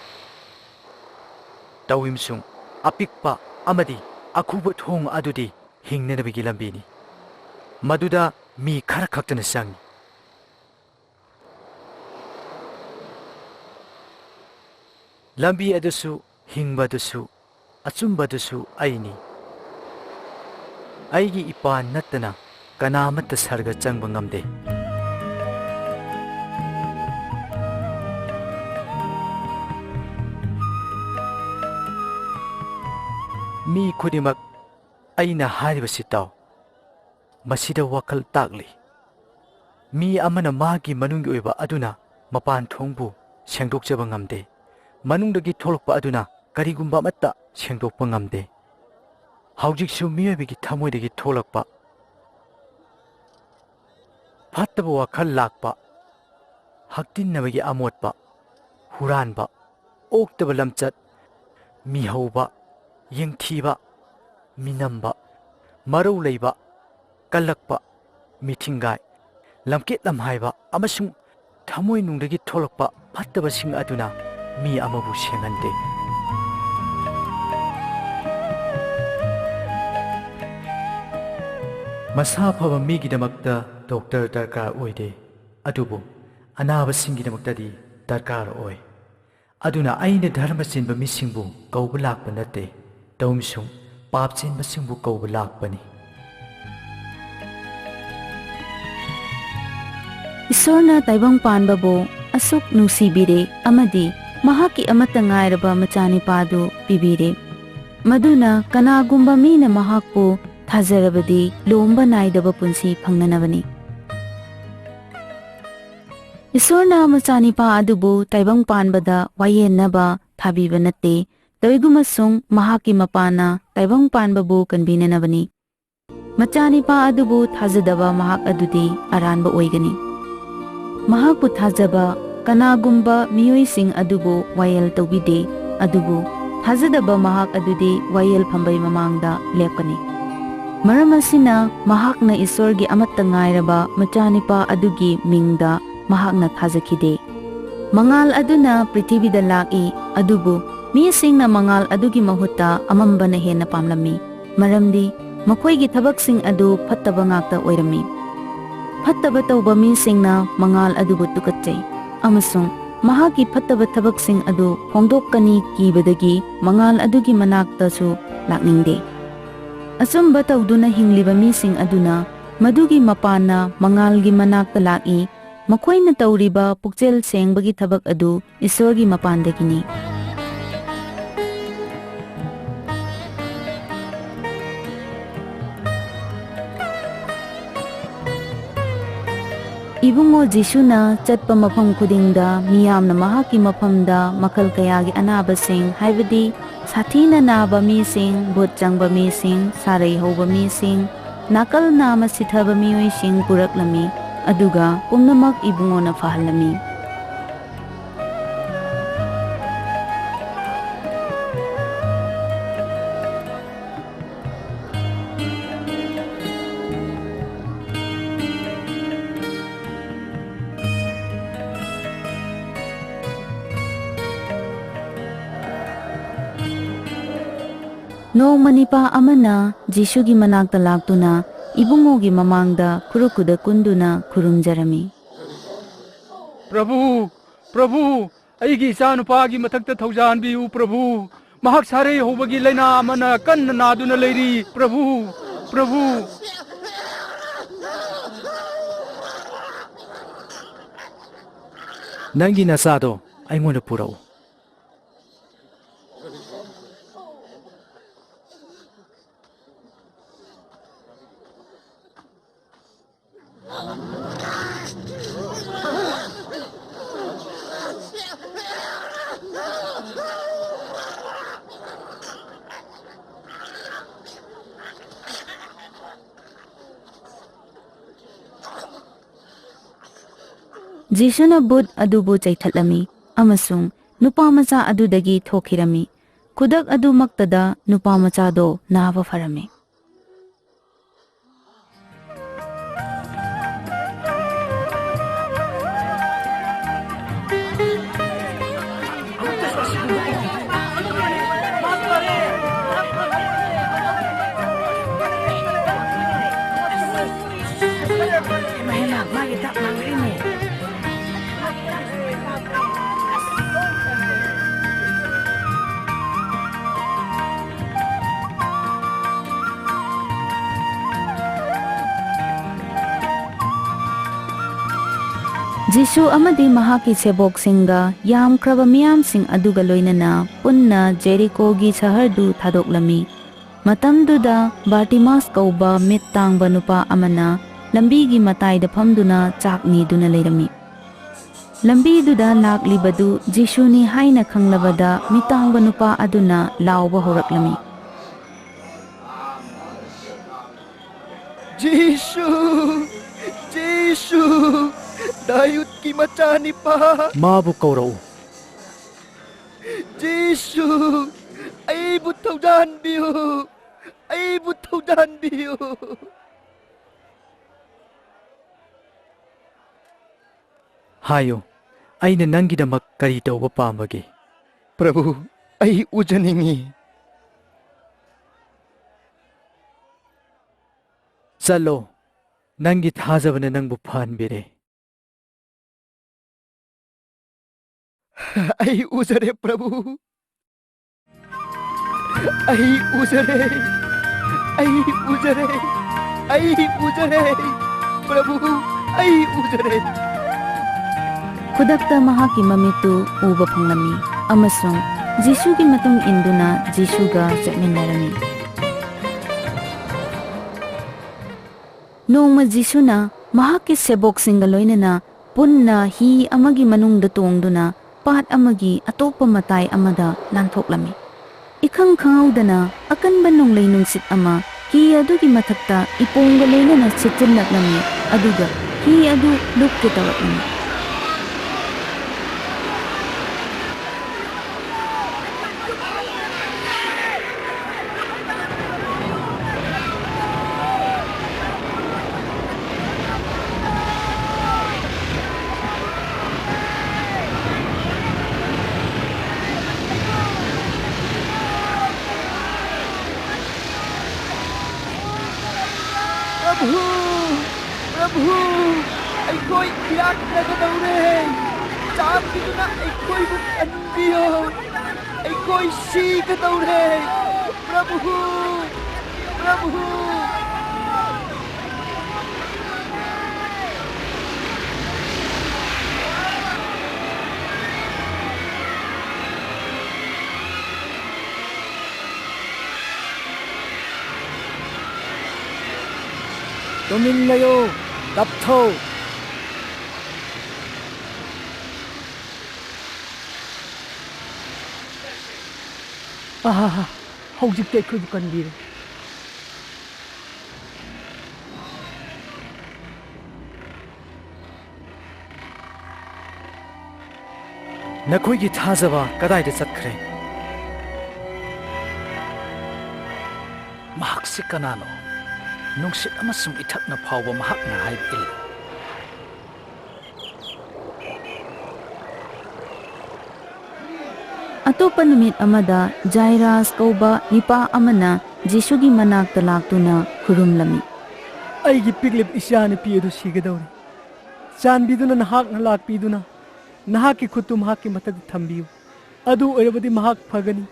ꯇꯧꯏꯝꯁꯨꯡ ꯑꯄꯤꯛꯄ ꯑꯃꯗꯤ ꯑꯈꯨꯕ ꯊꯣꯡ ꯑꯗꯨꯗꯤ ꯍꯤꯡꯅꯅꯕꯒꯤ ꯂꯝꯕꯤꯅꯤ ꯃꯗꯨꯗ ꯃꯤ ꯈꯔ ꯈꯛꯇꯅ ꯆꯪꯉꯤ ꯂꯝꯕꯤ ꯑꯗꯨꯁꯨ ꯍꯤꯡꯕꯗꯨꯁꯨ ꯑꯆꯨꯝꯕꯗꯨꯁꯨ ꯑꯩꯅꯤ ꯑꯩꯒꯤ ꯏꯄꯥ ꯅꯠꯇꯅ ꯀꯅꯥꯃꯠꯇ ꯁꯔꯒ ꯆꯪꯕ ꯉꯝꯗꯦ ꯃꯤ ꯈꯨꯗꯤꯡꯃꯛ ꯑꯩꯅ ꯍꯥꯏꯔꯤꯕꯁꯤ ꯇꯥꯎ ꯃꯁꯤꯗ ꯋꯥꯈꯜ ꯇꯥꯛꯂꯤ ꯃꯤ ꯑꯃꯅ ꯃꯥꯒꯤ ꯃꯅꯨꯡꯒꯤ ꯑꯣꯏꯕ ꯑꯗꯨꯅ ꯃꯄꯥꯟ ꯊꯣꯡꯕꯨ ꯁꯦꯡꯗꯣꯛꯆꯕ ꯉꯝꯗꯦ ꯃꯅꯨꯡꯗꯒꯤ ꯊꯣꯛꯂꯛꯄ ꯑꯗꯨꯅ ꯀꯔꯤꯒꯨꯝꯕ ꯑꯃꯠꯇ ꯁꯦꯡꯗꯣꯛꯄ ꯉꯝꯗꯦ ꯍꯧꯖꯤꯛꯁꯨ ꯃꯤꯑꯣꯏꯕꯒꯤ ꯊꯃꯣꯏꯗꯒꯤ ꯊꯣꯛꯂꯛꯄ ꯐꯠꯇꯕ ꯋꯥꯈꯜ ꯂꯥꯛꯄ ꯍꯛꯇꯤꯟꯅꯕꯒꯤ ꯑꯃꯣꯠꯄ ꯍꯨꯔꯥꯟꯕ ꯑꯣꯛꯇꯕ ꯂꯝꯆꯠ ꯃꯤꯍꯧꯕ ꯌꯦꯡꯊꯤꯕ ꯃꯤꯅꯝꯕ ꯃꯔꯧ ꯂꯩꯕ ꯀꯜꯂꯛꯄ ꯃꯤꯊꯤꯡꯒꯥꯏ ꯂꯝꯀꯦꯠ ꯂꯝꯍꯥꯏꯕ ꯑꯃꯁꯨꯡ ꯊꯃꯣꯏꯅꯨꯡꯗꯒꯤ ꯊꯣꯛꯂꯛꯄ ꯐꯠꯇꯕꯁꯤꯡ ꯑꯗꯨꯅ ꯃꯤ ꯑꯃꯕꯨ ꯁꯦꯡꯍꯟꯗꯦ ꯃꯁꯥ ꯐꯕ ꯃꯤꯒꯤꯗꯃꯛꯇ ꯗꯣꯛꯇꯔ ꯗꯔꯀꯥꯔ ꯑꯣꯏꯗꯦ ꯑꯗꯨꯕꯨ ꯑꯅꯥꯕꯁꯤꯡꯒꯤꯗꯃꯛꯇꯗꯤ ꯗꯔꯀꯥꯔ ꯑꯣꯏ ꯑꯗꯨꯅ ꯑꯩꯅ ꯙꯔꯃ ꯆꯦꯟꯕ ꯃꯤꯁꯤꯡꯕꯨ ꯀꯧꯕ ꯂꯥꯛꯄ ꯅꯠꯇꯦ ꯇꯧꯏꯝꯁꯨꯡ ꯄꯥꯞ ꯆꯦꯟꯕꯁꯤꯡꯕꯨ ꯀꯧꯕ ꯂꯥꯛꯄꯅꯤ
ꯏꯁꯣꯔꯅ ꯇꯥꯏꯕꯪ ꯄꯥꯟꯕꯕꯨ ꯑꯁꯨꯛ ꯅꯨꯡꯁꯤꯕꯤꯔꯦ ꯑꯃꯗꯤ ꯃꯍꯥꯛꯀꯤ ꯑꯃꯠꯇ ꯉꯥꯏꯔꯕ ꯃꯆꯥꯅꯤꯄꯥꯗꯨ ꯄꯤꯕꯤꯔꯦ ꯃꯗꯨꯅ ꯀꯅꯥꯒꯨꯝꯕ ꯃꯤꯅ ꯃꯍꯥꯛꯄꯨ ꯊꯥꯖꯔꯕꯗꯤ ꯂꯣꯝꯕ ꯅꯥꯏꯗꯕ ꯄꯨꯟꯁꯤ ꯐꯪꯅꯅꯕꯅꯤ ꯏꯁꯣꯔꯅ ꯃꯆꯥꯅꯤꯄꯥ ꯑꯗꯨꯕꯨ ꯇꯥꯏꯕꯪ ꯄꯥꯟꯕꯗ ꯋꯥꯌꯦꯟꯅꯕ ꯊꯥꯕꯤꯕ ꯅꯠꯇꯦ ꯇꯧꯏꯒꯨꯝꯕꯁꯨꯡ ꯃꯍꯥꯛꯀꯤ ꯃꯄꯥꯅ ꯇꯥꯏꯕꯪ ꯄꯥꯟꯕꯕꯨ ꯀꯟꯕꯤꯅꯅꯕꯅꯤ ꯃꯆꯥꯅꯤꯄꯥ ꯑꯗꯨꯕꯨ ꯊꯥꯖꯗꯕ ꯃꯍꯥꯛ ꯑꯗꯨꯗꯤ ꯑꯔꯥꯟꯕ ꯑꯣꯏꯒꯅꯤ ꯃꯍꯥꯛꯄꯨ ꯊꯥꯖꯕ ꯀꯅꯥꯒꯨꯝꯕ ꯃꯤꯑꯣꯏꯁꯤꯡ ꯑꯗꯨꯕꯨ ꯋꯥꯌꯦꯜ ꯇꯧꯕꯤꯗꯦ ꯑꯗꯨꯕꯨ ꯊꯥꯖꯗꯕ ꯃꯍꯥꯛ ꯑꯗꯨꯗꯤ ꯋꯥꯌꯦꯜ ꯐꯝꯕꯩ ꯃꯃꯥꯡꯗ ꯂꯦꯞꯀꯅꯤ ꯃꯔꯝ ꯑꯁꯤꯅ ꯃꯍꯥꯛꯅ ꯏꯁꯣꯔꯒꯤ ꯑꯃꯠꯇ ꯉꯥꯏꯔꯕ ꯃꯆꯥꯅꯤꯄꯥ ꯑꯗꯨꯒꯤ ꯃꯤꯡꯗ ꯃꯍꯥꯛꯅ ꯊꯥꯖꯈꯤꯗꯦ ꯃꯉꯥꯜ ꯑꯗꯨꯅ ꯄ꯭ꯔꯤꯊꯤꯕꯤꯗ ꯂꯥꯛꯏ ꯑꯗꯨꯕꯨ ꯃꯤꯁꯤꯡꯅ ꯃꯉꯥꯜ ꯑꯗꯨꯒꯤ ꯃꯍꯨꯠꯇ ꯑꯃꯝꯕꯅ ꯍꯦꯟꯅ ꯄꯥꯝꯂꯝꯃꯤ ꯃꯔꯝꯗꯤ ꯃꯈꯣꯏꯒꯤ ꯊꯕꯛꯁꯤꯡ ꯑꯗꯨ ꯐꯠꯇꯕ ꯉꯥꯛꯇ ꯑꯣꯏꯔꯝꯃꯤ ꯐꯠꯇꯕ ꯇꯧꯕ ꯃꯤꯁꯤꯡꯅ ꯃꯉꯥꯜ ꯑꯗꯨꯕꯨ ꯇꯨꯀꯠꯆꯩ amasung mahaki phattaba thabaksing adu phongdokkani kibadagi mangal adugi manaktasu lakningde. Achumba tawduna hingliba mising aduna madugi mapana mangalgi manakta laki makoina tawriba pukchel sengbagi thabak adu Isorgi mapandagini. Ibungo Jisuna chatpa mafam khudingda miyamna mahaki mafamda makhal kayagi anabasing haibadi sathina naba mising bhut changba mising sarai hoba mising nakal nama sithaba miyoising puraklami aduga pumnamak ibungo na fahalami. Noong manipa amana Jisugi manakta laktuna ibungogi mamangda kurukuda kunduna kurumjarami.
Prabhu, Prabhu, aigi isanupagi mathakta thaujanbiyu Prabhu. Mahak sare hobagi laina amana kanna naduna leiri Prabhu, Prabhu.
Nangi nasado aingona purao.
Jisuna bud adubu chaithatlami amasung nupamacha adudagi thokirami. Kudak adu maktada nupamacha do naba farami. Jisu amadi mahaki sebok singa yam kraba miyam sing aduga loinana punna Jericho gi sahardu thadoklami. Matamduda Bartimas kauba mit tangba nupa amana lambi gi mataida phamduna chakni duna leirami. Lambi duda laklibadu Jisu ni haina khanglabada mitangba nupa aduna lauba horaklami.
Jisu, Jisu, dayut ki macani pa.
Mabu kaurao.
Jisu, ay butawdan biyo, ay butawdan biyo.
Hayo, aina nangidamak kari tawba pamagi.
Prabhu, ay ujaningi.
Chalo, nangi thajabana nangbu phanbire.
Ay usare Prabhu, ay usare, ay usare, ay usare, Prabhu, ay usare.
Kudakta mahaki mamitu uba panglami amasung Jisu gi matung induna Jisu ga chatminarami. Nongma Jisu na mahaki sebok singa loinana punna hi amagi manungda tongduna pat amagi atopa matay amada lantoklami. Ikhang khangawdana akan banong laynungsit ama hi adugi mathakta ipongga loinana sitinlaklami aduga hi adu lupkitawaklami.
Prabhu, Prabhu, ay ko'y iyak na gadaw rin. ꯆꯥꯟꯕꯤꯗꯨꯅ ꯑꯩꯈꯣꯏꯕꯨ ꯀꯟꯕꯤꯌꯣ ꯑꯩꯈꯣꯏ ꯁꯤꯒꯗꯧꯔꯦ ꯄ꯭ꯔꯚꯨ ꯄ꯭ꯔꯚꯨ
ꯇꯨꯃꯤꯟ ꯂꯩꯌꯨ ꯇꯞꯊꯧ
ꯍꯧꯖꯤꯛꯇꯤ ꯑꯩꯈꯣꯏꯕꯨ ꯀꯟꯕꯤꯔꯦ
ꯅꯈꯣꯏꯒꯤ ꯊꯥꯖꯕ ꯀꯗꯥꯏꯗ ꯆꯠꯈ꯭ꯔꯦ ꯃꯍꯥꯛꯁꯤ ꯀꯅꯥꯅꯣ ꯅꯨꯡꯁꯤꯠ ꯑꯃꯁꯨꯡ ꯏꯊꯛꯅ ꯐꯥꯎꯕ ꯃꯍꯥꯛꯅ ꯍꯥꯏꯕ ꯏꯜꯂꯤ
ꯑꯇꯣꯞꯄ ꯅꯨꯃꯤꯠ ꯑꯃꯗ ꯖꯥꯏꯔꯥꯁ ꯀꯧꯕ ꯅꯤꯄꯥ ꯑꯃꯅ ꯖꯤꯁꯨꯒꯤ ꯃꯅꯥꯛꯇ ꯂꯥꯛꯇꯨꯅ ꯈꯨꯔꯨꯝꯂꯝꯃꯤ꯫
ꯑꯩꯒꯤ ꯄꯤꯛꯂꯤꯕ ꯏꯆꯥꯅꯨꯄꯤ ꯑꯗꯨ ꯁꯤꯒꯗꯧꯔꯦ ꯆꯥꯟꯕꯤꯗꯨꯅ ꯅꯍꯥꯛꯅ ꯂꯥꯛꯄꯤꯗꯨꯅ ꯅꯍꯥꯛꯀꯤ ꯈꯨꯠꯇꯨ ꯃꯍꯥꯛꯀꯤ ꯃꯊꯛꯇ ꯊꯝꯕꯤꯌꯨ ꯑꯗꯨ ꯑꯣꯏꯔꯕꯗꯤ ꯃꯍꯥꯛ ꯐꯒꯅꯤ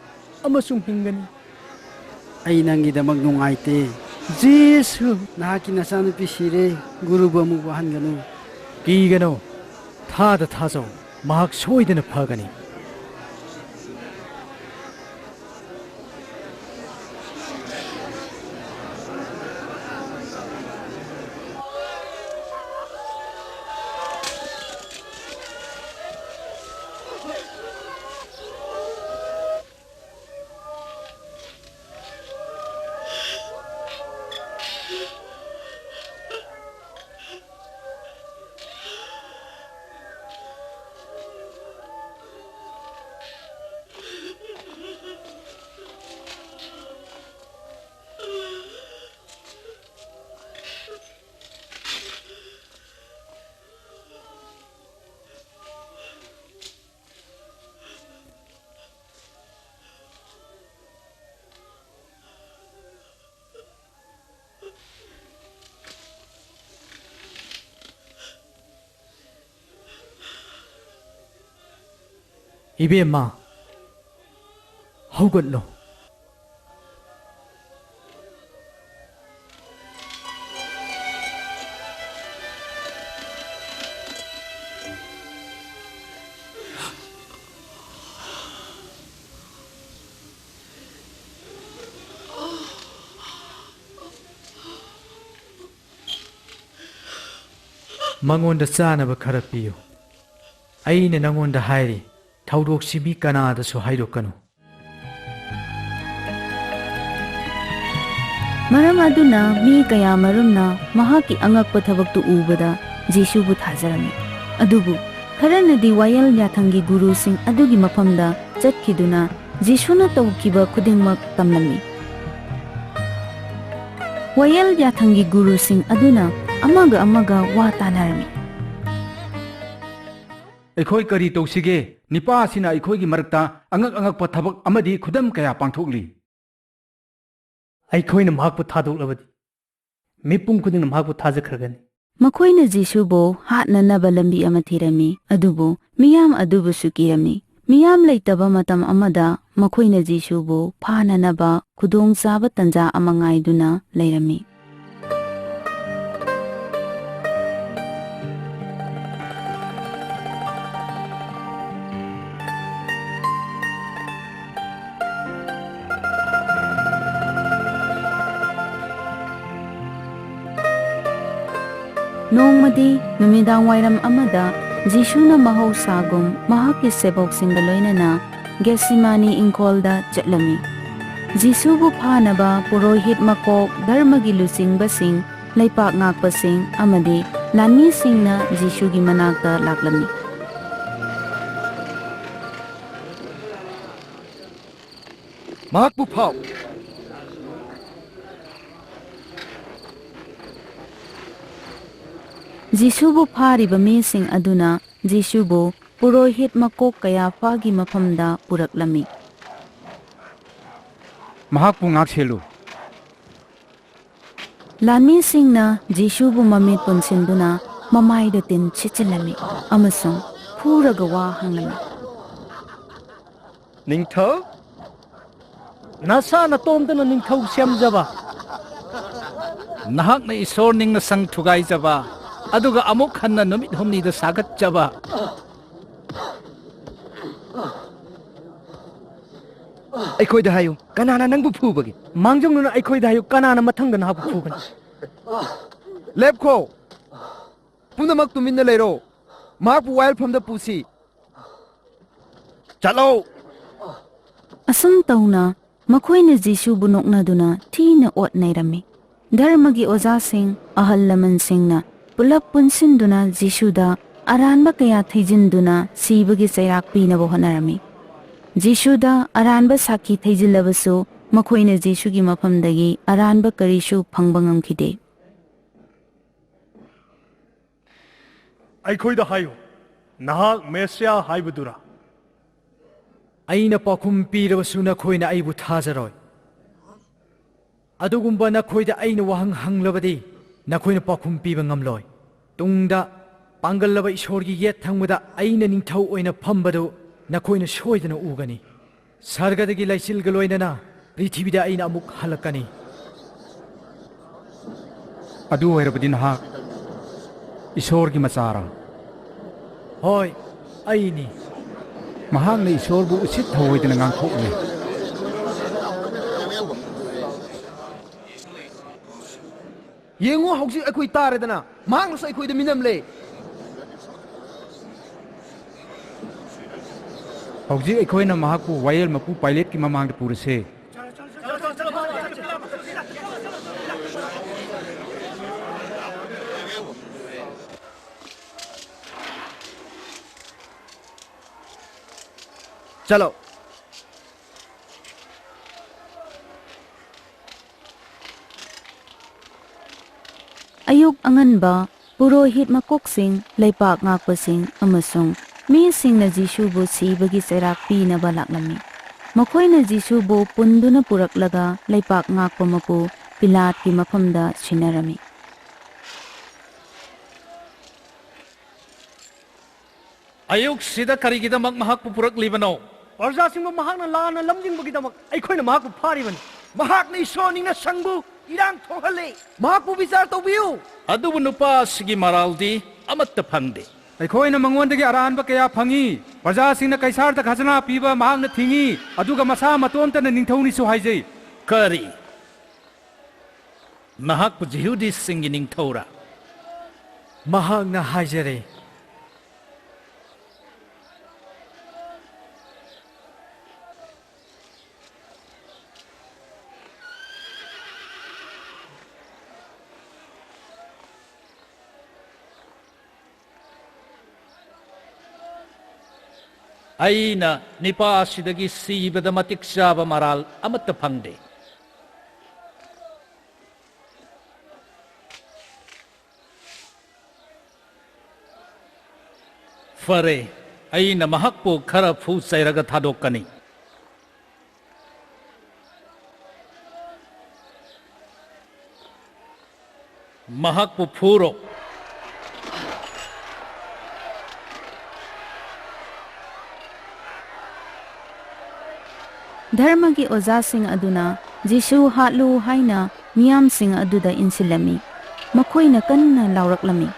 ꯑꯃꯁꯨꯡ ꯍꯤꯡꯒꯅꯤ꯫
ꯑꯩ ꯅꯪꯒꯤꯗꯃꯛ ꯅꯨꯡꯉꯥꯏꯇꯦ
ꯖꯤꯁꯨ
ꯅꯍꯥꯛꯀꯤ ꯅꯆꯥꯅꯨꯄꯤ ꯁꯤꯔꯦ ꯒꯨꯔꯨꯕꯨ ꯑꯃꯨꯛ ꯋꯥꯍꯟꯒꯅꯨ
ꯀꯤꯒꯅꯨ ꯊꯥꯖꯧ ꯃꯍꯥꯛ ꯁꯣꯏꯗꯅ ꯐꯒꯅꯤ
이베마 ꯍꯧꯒꯠꯂꯣ ꯃꯉꯣꯟꯗ ꯆꯥꯅꯕ ꯈꯔ ꯄꯤꯌꯨ ꯑꯩꯅ ꯅꯉꯣꯟꯗ ꯍꯥꯏꯔꯤ ꯊꯧꯗꯣꯛꯁꯤ ꯃꯤ ꯀꯅꯥꯗꯁꯨ ꯍꯥꯏꯗꯣꯛꯀꯅꯨ
ꯃꯔꯝ ꯑꯗꯨꯅ ꯃꯤ ꯀꯌꯥ ꯃꯔꯨꯝꯅ ꯃꯍꯥꯛꯀꯤ ꯑꯉꯛꯄ ꯊꯕꯛꯇꯨ ꯎꯕꯗ ꯖꯤꯁꯨꯕꯨ ꯊꯥꯖꯔꯝꯃꯤ꯫ ꯑꯗꯨꯕꯨ ꯈꯔꯅꯗꯤ ꯋꯥꯌꯦꯜ ꯌꯥꯊꯪꯒꯤ ꯒꯨꯔꯨꯁꯤꯡ ꯑꯗꯨꯒꯤ ꯃꯐꯝꯗ ꯆꯠꯈꯤꯗꯨꯅ ꯖꯤꯁꯨꯅ ꯇꯧꯈꯤꯕ ꯈꯨꯗꯤꯡꯃꯛ ꯇꯝꯂꯝꯃꯤ꯫ ꯋꯥꯌꯦꯜ ꯌꯥꯊꯪꯒꯤ ꯒꯨꯔꯨꯁꯤꯡ ꯑꯗꯨꯅ ꯑꯃꯒ ꯑꯃꯒ ꯋꯥ ꯇꯥꯟꯅꯔꯝꯃꯤ꯫
ꯑꯩꯈꯣꯏ ꯀꯔꯤ ꯇꯧꯁꯤꯒꯦ ꯅꯤꯄꯥ ꯑꯁꯤꯅ ꯑꯩꯈꯣꯏꯒꯤ ꯃꯔꯛꯇ ꯑꯉꯛꯄ ꯊꯕꯛ ꯑꯃꯗꯤ ꯈꯨꯗꯝ ꯀꯌꯥ ꯄꯥꯡꯊꯣꯛꯂꯤ ꯑꯩꯈꯣꯏꯅ ꯃꯍꯥꯛꯄꯨ ꯊꯥꯗꯣꯛꯂꯕꯗꯤ ꯃꯤꯄꯨꯝ ꯈꯨꯗꯤꯡꯅ ꯃꯍꯥꯛꯄꯨ ꯊꯥꯖꯈ꯭ꯔꯒꯅꯤ꯫
ꯃꯈꯣꯏꯅ ꯖꯤꯁꯨꯕꯨ ꯍꯥꯠꯅꯅꯕ ꯂꯝꯕꯤ ꯑꯃ ꯊꯤꯔꯝꯃꯤ ꯑꯗꯨꯕꯨ ꯃꯤꯌꯥꯝ ꯑꯗꯨꯕꯨꯁꯨ ꯀꯤꯔꯝꯃꯤ꯫ ꯃꯤꯌꯥꯝ ꯂꯩꯇꯕ ꯃꯇꯝ ꯑꯃꯗ ꯃꯈꯣꯏꯅ ꯖꯤꯁꯨꯕꯨ ꯐꯥꯅꯅꯕ ꯈꯨꯗꯣꯡꯆꯥꯕ ꯇꯟꯖꯥ ꯑꯃ ꯉꯥꯏꯗꯨꯅ ꯂꯩꯔꯝꯃꯤ꯫ ꯅꯣꯡꯃꯗꯤ ꯅꯨꯃꯤꯗꯥꯡ ꯋꯥꯏꯔꯝ ꯑꯃꯗ ꯖꯤꯁꯨꯅ ꯃꯍꯧꯁꯥꯒꯨꯝ ꯃꯍꯥꯛꯀꯤ ꯁꯦꯕꯣꯛꯁꯤꯡꯒ ꯂꯣꯏꯅꯅ ꯒꯦꯠꯁꯤꯃꯥꯅꯤ ꯏꯪꯈꯣꯜꯗ ꯆꯠꯂꯝꯃꯤ꯫ ꯖꯤꯁꯨꯕꯨ ꯐꯥꯅꯕ ꯄꯨꯔꯣꯍꯤꯠ ꯃꯀꯣꯛ ꯙꯔꯃꯒꯤ ꯂꯨꯆꯤꯡꯕꯁꯤꯡ ꯂꯩꯄꯥꯛ ꯉꯥꯛꯄꯁꯤꯡ ꯑꯃꯗꯤ ꯂꯥꯟꯃꯤꯁꯤꯡꯅ ꯖꯤꯁꯨꯒꯤ ꯃꯅꯥꯛꯇ ꯂꯥꯛꯂꯝꯃꯤ꯫
ꯃꯍꯥꯛꯄꯨ ꯐꯥꯎ
ꯖꯤꯁꯨꯕꯨ ꯐꯥꯔꯤꯕ ꯃꯤꯁꯤꯡ ꯑꯗꯨꯅ ꯖꯤꯁꯨꯕꯨ ꯄꯨꯔꯣꯍꯤꯠ ꯃꯀꯣꯛ ꯀꯌꯥꯐꯥꯒꯤ ꯃꯐꯝꯗ ꯄꯨꯔꯛꯂꯝꯃꯤ꯫
ꯃꯍꯥꯛꯄꯨ ꯉꯥꯛꯁꯦꯜꯂꯨ
ꯂꯥꯟꯃꯤꯁꯤꯡꯅ ꯖꯤꯁꯨꯕꯨ ꯃꯃꯤꯠ ꯄꯨꯟꯁꯤꯟꯗꯨꯅ ꯃꯃꯥꯏꯗ ꯇꯤꯟ ꯁꯤꯠꯆꯤꯜꯂꯝꯃꯤ ꯑꯃꯁꯨꯡ ꯐꯨꯔꯒ ꯋꯥ ꯍꯪꯂꯝꯃꯤ꯫
ꯅꯤꯡꯊꯧ
ꯅꯁꯥ ꯅꯇꯣꯝꯇꯅ ꯅꯤꯡꯊꯧ ꯁꯦꯝꯖꯕ
ꯅꯍꯥꯛꯅ ꯏꯁꯣꯔ ꯅꯤꯡꯅ ꯁꯪ ꯊꯨꯒꯥꯏꯖꯕ ꯑꯗꯨꯒ ꯑꯃꯨꯛ ꯍꯟꯅ ꯅꯨꯃꯤꯠ ꯍꯨꯝꯅꯤꯗ ꯁꯥꯒꯠꯆꯕ
ꯑꯩꯈꯣꯏꯗ ꯍꯥꯏꯌꯨ, ꯀꯅꯥꯅ ꯅꯪꯕꯨ ꯐꯨꯕꯒꯦ?
ꯃꯥꯡꯖꯧꯅꯅ ꯑꯩꯈꯣꯏꯗ ꯍꯥꯏꯌꯨ, ꯀꯅꯥꯅ ꯃꯊꯪꯗ ꯅꯍꯥꯛꯄꯨ ꯐꯨꯒꯅꯤ?
ꯂꯦꯞꯈꯣ! ꯄꯨꯝꯅꯃꯛ ꯇꯨꯃꯤꯟꯅ ꯂꯩꯔꯣ꯫ ꯃꯍꯥꯛꯄꯨ ꯋꯥꯌꯦꯜꯐꯝꯗ ꯄꯨꯁꯤ꯫
ꯆꯠꯂꯣ!
ꯑꯁꯨꯝ ꯇꯧꯅ ꯃꯈꯣꯏꯅ ꯖꯤꯁꯨꯕꯨ ꯅꯣꯛꯅꯗꯨꯅ ꯊꯤꯅ ꯑꯣꯠ ꯅꯩꯔꯝꯃꯤ꯫ ꯙꯔꯃꯒꯤ ꯑꯣꯖꯥꯁꯤꯡ, ꯑꯍꯜ ꯂꯃꯟꯁꯤꯡꯅ ꯄꯨꯂꯞ ꯄꯨꯟꯁꯤꯟꯗꯨꯅ ꯖꯤꯁꯨꯗ ꯑꯔꯥꯟꯕ ꯀꯌꯥ ꯊꯩꯖꯤꯟꯗꯨꯅ ꯁꯤꯕꯒꯤ ꯆꯩꯔꯥꯛ ꯄꯤꯅꯕ ꯍꯣꯠꯅꯔꯝꯃꯤ꯫ ꯖꯤꯁꯨꯗ ꯑꯔꯥꯟꯕ ꯁꯥꯈꯤ ꯊꯩꯖꯤꯜꯂꯕꯁꯨ ꯃꯈꯣꯏꯅ ꯖꯤꯁꯨꯒꯤ ꯃꯐꯝꯗꯒꯤ ꯑꯔꯥꯟꯕ ꯀꯔꯤꯁꯨ ꯐꯪꯕ ꯉꯝꯈꯤꯗꯦ꯫
ꯑꯩꯈꯣꯏꯗ ꯍꯥꯏꯌꯨ, ꯅꯍꯥꯛ ꯃꯦꯁꯤꯌꯥ ꯍꯥꯏꯕꯗꯨꯔꯥ?
ꯑꯩꯅ ꯄꯥꯎꯈꯨꯝ ꯄꯤꯔꯕꯁꯨ ꯅꯈꯣꯏꯅ ꯑꯩꯕꯨ ꯊꯥꯖꯔꯣꯏ꯫ ꯑꯗꯨꯒꯨꯝꯕ ꯅꯈꯣꯏꯗ ꯑꯩꯅ ꯋꯥꯍꯪ ꯍꯪꯂꯕꯗꯤ ꯅꯈꯣꯏꯅ ꯄꯥꯎꯈꯨꯝ ꯄꯤꯕ ꯉꯝꯂꯣꯏ꯫ ꯇꯨꯡꯗ ꯄꯥꯡꯒꯜꯂꯕ ꯏꯁꯣꯔꯒꯤ ꯌꯦꯠ ꯊꯪꯕꯗ ꯑꯩꯅ ꯅꯤꯡꯊꯧ ꯑꯣꯏꯅ ꯐꯝꯕꯗꯨ ꯅꯈꯣꯏꯅ ꯁꯣꯏꯗꯅ ꯎꯒꯅꯤ꯫ ꯁꯔꯒꯗꯒꯤ ꯂꯩꯆꯤꯜꯒ ꯂꯣꯏꯅꯅ ꯄ꯭ꯔꯤꯊꯤꯕꯤꯗ ꯑꯩꯅ ꯑꯃꯨꯛ ꯍꯜꯂꯛꯀꯅꯤ꯫
ꯑꯗꯨ ꯑꯣꯏꯔꯕꯗꯤ ꯅꯍꯥꯛ ꯏꯁꯣꯔꯒꯤ ꯃꯆꯥꯔꯥ?
ꯍꯣꯏ, ꯑꯩꯅꯤ꯫
ꯃꯍꯥꯛꯅ ꯏꯁꯣꯔꯕꯨ ꯎꯁꯤꯠ ꯊꯑꯣꯏꯗꯅ ꯉꯥꯡꯊꯣꯛꯂꯦ꯫
ꯌꯦꯡꯉꯨ, ꯍꯧꯖꯤꯛ ꯑꯩꯈꯣꯏ ꯇꯥꯔꯦꯗꯅ, ꯃꯍꯥꯛꯅꯁꯨ ꯑꯩꯈꯣꯏꯗ ꯃꯤꯅꯝꯂꯦ꯫
ꯍꯧꯖꯤꯛ ꯑꯩꯈꯣꯏꯅ ꯃꯍꯥꯛꯄꯨ ꯋꯥꯌꯦꯜ ꯃꯄꯨ ꯄꯥꯏꯂꯦꯠꯀꯤ ꯃꯃꯥꯡꯗ ꯄꯨꯔꯁꯦ꯫
ꯆꯠꯂꯣ!
ꯑꯌꯨꯛ ꯑꯉꯟꯕ ꯄꯨꯔꯣꯍꯤꯠ ꯃꯀꯣꯛꯁꯤꯡ, ꯂꯩꯄꯥꯛ ꯉꯥꯛꯄꯁꯤꯡ ꯑꯃꯁꯨꯡ ꯃꯤꯁꯤꯡꯅ ꯖꯤꯁꯨꯕꯨ ꯁꯤꯕꯒꯤ ꯆꯩꯔꯥꯛ ꯄꯤꯅꯕ ꯂꯥꯛꯂꯝꯃꯤ꯫ ꯃꯈꯣꯏꯅ ꯖꯤꯁꯨꯕꯨ ꯄꯨꯟꯗꯨꯅ ꯄꯨꯔꯛꯂꯒ ꯂꯩꯄꯥꯛ ꯉꯥꯛꯄ ꯃꯄꯨ ꯄꯤꯂꯥꯠꯀꯤ ꯃꯐꯝꯗ ꯁꯤꯟꯅꯔꯝꯃꯤ꯫
ꯑꯌꯨꯛꯁꯤꯗ ꯀꯔꯤꯒꯤꯗꯃꯛ ꯃꯍꯥꯛꯄꯨ ꯄꯨꯔꯛꯂꯤꯕꯅꯣ?
ꯄ꯭ꯔꯖꯥꯁꯤꯡꯕꯨ ꯃꯍꯥꯛꯅ ꯂꯥꯟꯅ ꯂꯝꯖꯤꯡꯕꯒꯤꯗꯃꯛ ꯑꯩꯈꯣꯏꯅ ꯃꯍꯥꯛꯄꯨ ꯐꯥꯔꯤꯕꯅꯤ꯫
ꯃꯍꯥꯛꯅ ꯏꯁꯣꯔ ꯅꯤꯡꯅ ꯁꯪꯕꯨ ꯏꯔꯥꯡ ꯊꯣꯛꯍꯜꯂꯦ꯫ ꯃꯍꯥꯛꯄꯨ ꯕꯤꯆꯥꯔ ꯇꯧꯕꯤꯌꯨ꯫
ꯑꯗꯨꯕꯨ ꯅꯨꯄꯥ ꯑꯁꯤꯒꯤ ꯃꯔꯥꯜꯗꯤ ꯑꯃꯠꯇ ꯐꯪꯗꯦ꯫
ꯑꯩꯈꯣꯏꯅ ꯃꯉꯣꯟꯗꯒꯤ ꯑꯔꯥꯟꯕ ꯀꯌꯥ ꯐꯪꯏ꯫ ꯄ꯭ꯔꯖꯥꯁꯤꯡꯅ ꯀꯩꯁꯥꯔꯗ ꯈꯖꯅꯥ ꯄꯤꯕ ꯃꯍꯥꯛꯅ ꯊꯤꯡꯏ, ꯑꯗꯨꯒ ꯃꯁꯥ ꯃꯇꯣꯝꯇꯅ ꯅꯤꯡꯊꯧꯅꯤꯁꯨ ꯍꯥꯏꯖꯩ꯫
ꯀꯔꯤ? ꯃꯍꯥꯛꯄꯨ ꯖꯤꯍꯨꯗꯤꯁꯤꯡꯒꯤ ꯅꯤꯡꯊꯧꯔꯥ?
ꯃꯍꯥꯛꯅ ꯍꯥꯏꯖꯔꯦ꯫
ꯑꯩꯅ ꯅꯤꯄꯥ ꯑꯁꯤꯗꯒꯤ ꯁꯤꯕꯗ ꯃꯇꯤꯛ ꯆꯥꯕ ꯃꯔꯥꯜ ꯑꯃꯠꯇ ꯐꯪꯗꯦ꯫ ꯐꯔꯦ, ꯑꯩꯅ ꯃꯍꯥꯛꯄꯨ ꯈꯔ ꯐꯨ ꯆꯩꯔꯒ ꯊꯥꯗꯣꯛꯀꯅꯤ꯫ ꯃꯍꯥꯛꯄꯨ ꯐꯨꯔꯣ꯫
ꯙꯔꯃꯒꯤ ꯑꯣꯖꯥꯁꯤꯡ ꯑꯗꯨꯅ ꯖꯤꯁꯨ ꯍꯥꯠꯂꯨ ꯍꯥꯏꯅ ꯃꯤꯌꯥꯝꯁꯤꯡ ꯑꯗꯨꯗ ꯏꯟꯁꯤꯜꯂꯝꯃꯤ꯫ ꯃꯈꯣꯏꯅ ꯀꯟꯅ ꯂꯥꯎꯔꯛꯂꯝꯃꯤ꯫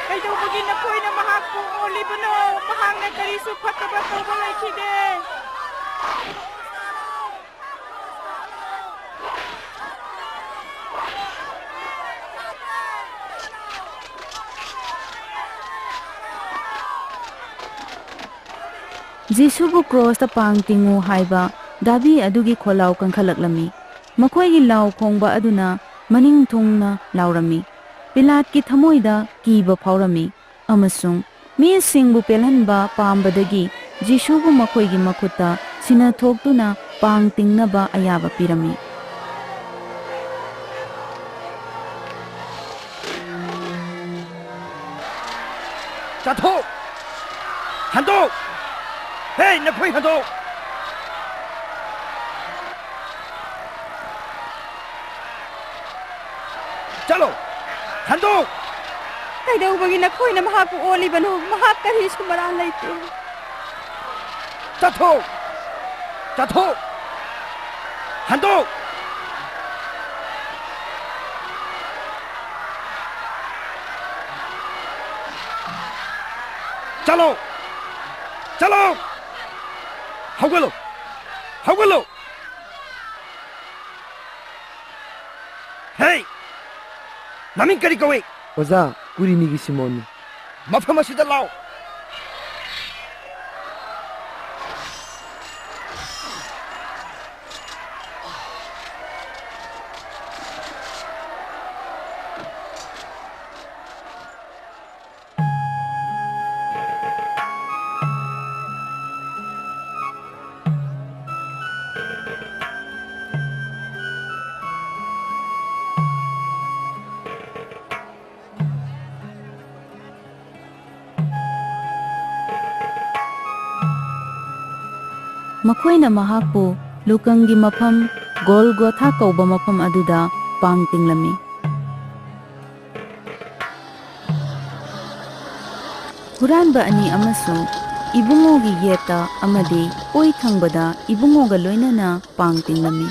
ꯀꯩꯗꯧꯕꯒꯤ ꯅꯈꯣꯏꯅ ꯃꯍꯥꯛꯄꯨ ꯑꯣꯠꯂꯤꯕꯅꯣ? ꯃꯍꯥꯛꯅ ꯀꯔꯤꯁꯨ ꯐꯠꯇꯕ ꯇꯧꯕ ꯂꯩꯈꯤꯗꯦ꯫
ꯖꯤꯁꯨꯕꯨ ꯀ꯭ꯔꯣꯁꯇ ꯄꯥꯡ ꯇꯤꯡꯉꯨ ꯍꯥꯏꯕ ꯗꯥꯕꯤ ꯑꯗꯨꯒꯤ ꯈꯣꯜꯂꯥꯎ ꯀꯟꯈꯠꯂꯛꯂꯝꯃꯤ꯫ ꯃꯈꯣꯏꯒꯤ ꯂꯥꯎ ꯈꯣꯡꯕ ꯑꯗꯨꯅ ꯃꯅꯤꯡ ꯊꯨꯡꯅ ꯂꯥꯎꯔꯝꯃꯤ꯫ ꯄꯤꯂꯥꯠꯀꯤ ꯊꯃꯣꯏꯗ ꯀꯤꯕ ꯐꯥꯎꯔꯝꯃꯤ ꯑꯃꯁꯨꯡ ꯃꯤꯁꯤꯡꯕꯨ ꯄꯦꯜꯍꯟꯕ ꯄꯥꯝꯕꯗꯒꯤ ꯖꯤꯁꯨꯕꯨ ꯃꯈꯣꯏꯒꯤ ꯃꯈꯨꯠꯇ ꯁꯤꯟꯅꯊꯣꯛꯇꯨꯅ ꯄꯥꯡ ꯇꯤꯡꯅꯕ ꯑꯌꯥꯕ ꯄꯤꯔꯝꯃꯤ꯫
ꯆꯥꯊꯣꯛ! ꯍꯟꯗꯣꯛ! ꯍꯦ, ꯅꯈꯣꯏ ꯍꯟꯗꯣꯛ! ꯆꯠꯂꯣ! ꯍꯟꯗꯣꯛ!
ꯀꯩꯗꯧꯕꯒꯤ ꯅꯈꯣꯏꯅ ꯃꯍꯥꯛꯄꯨ ꯑꯣꯜꯂꯤꯕꯅꯣ? ꯃꯍꯥꯛ ꯀꯔꯤꯁꯨ ꯃꯔꯥꯜ ꯂꯩꯇꯦ꯫
ꯆꯠꯊꯣꯛ! ꯆꯠꯊꯣꯛ! ꯍꯟꯗꯣꯛ! ꯆꯠꯂꯣ! ꯆꯠꯂꯣ! ꯍꯧꯒꯠꯂꯣ! ꯍꯧꯒꯠꯂꯣ! ꯍꯦ! ꯃꯃꯤꯡ ꯀꯔꯤ ꯀꯧꯏ?
ꯑꯣꯖꯥ, ꯀꯨꯔꯤꯅꯤꯒꯤ ꯁꯤꯃꯣꯟꯅꯤ꯫
ꯃꯐꯝ ꯑꯁꯤꯗ ꯂꯥꯎ!
ꯃꯈꯣꯏꯅ ꯃꯍꯥꯛꯄꯨ ꯂꯨꯀꯪꯒꯤ ꯃꯐꯝ ꯒꯣꯜꯒꯣꯊꯥ ꯀꯧꯕ ꯃꯐꯝ ꯑꯗꯨꯗ ꯄꯥꯡ ꯇꯤꯡꯂꯝꯃꯤ꯫ ꯍꯨꯔꯥꯟꯕ ꯑꯅꯤ ꯑꯃꯁꯨꯡ ꯏꯕꯨꯡꯉꯣꯒꯤ ꯌꯦꯠꯇ ꯑꯃꯗꯤ ꯑꯣꯏ ꯊꯪꯕꯗ ꯏꯕꯨꯡꯉꯣꯒ ꯂꯣꯏꯅꯅ ꯄꯥꯡ ꯇꯤꯡꯂꯝꯃꯤ꯫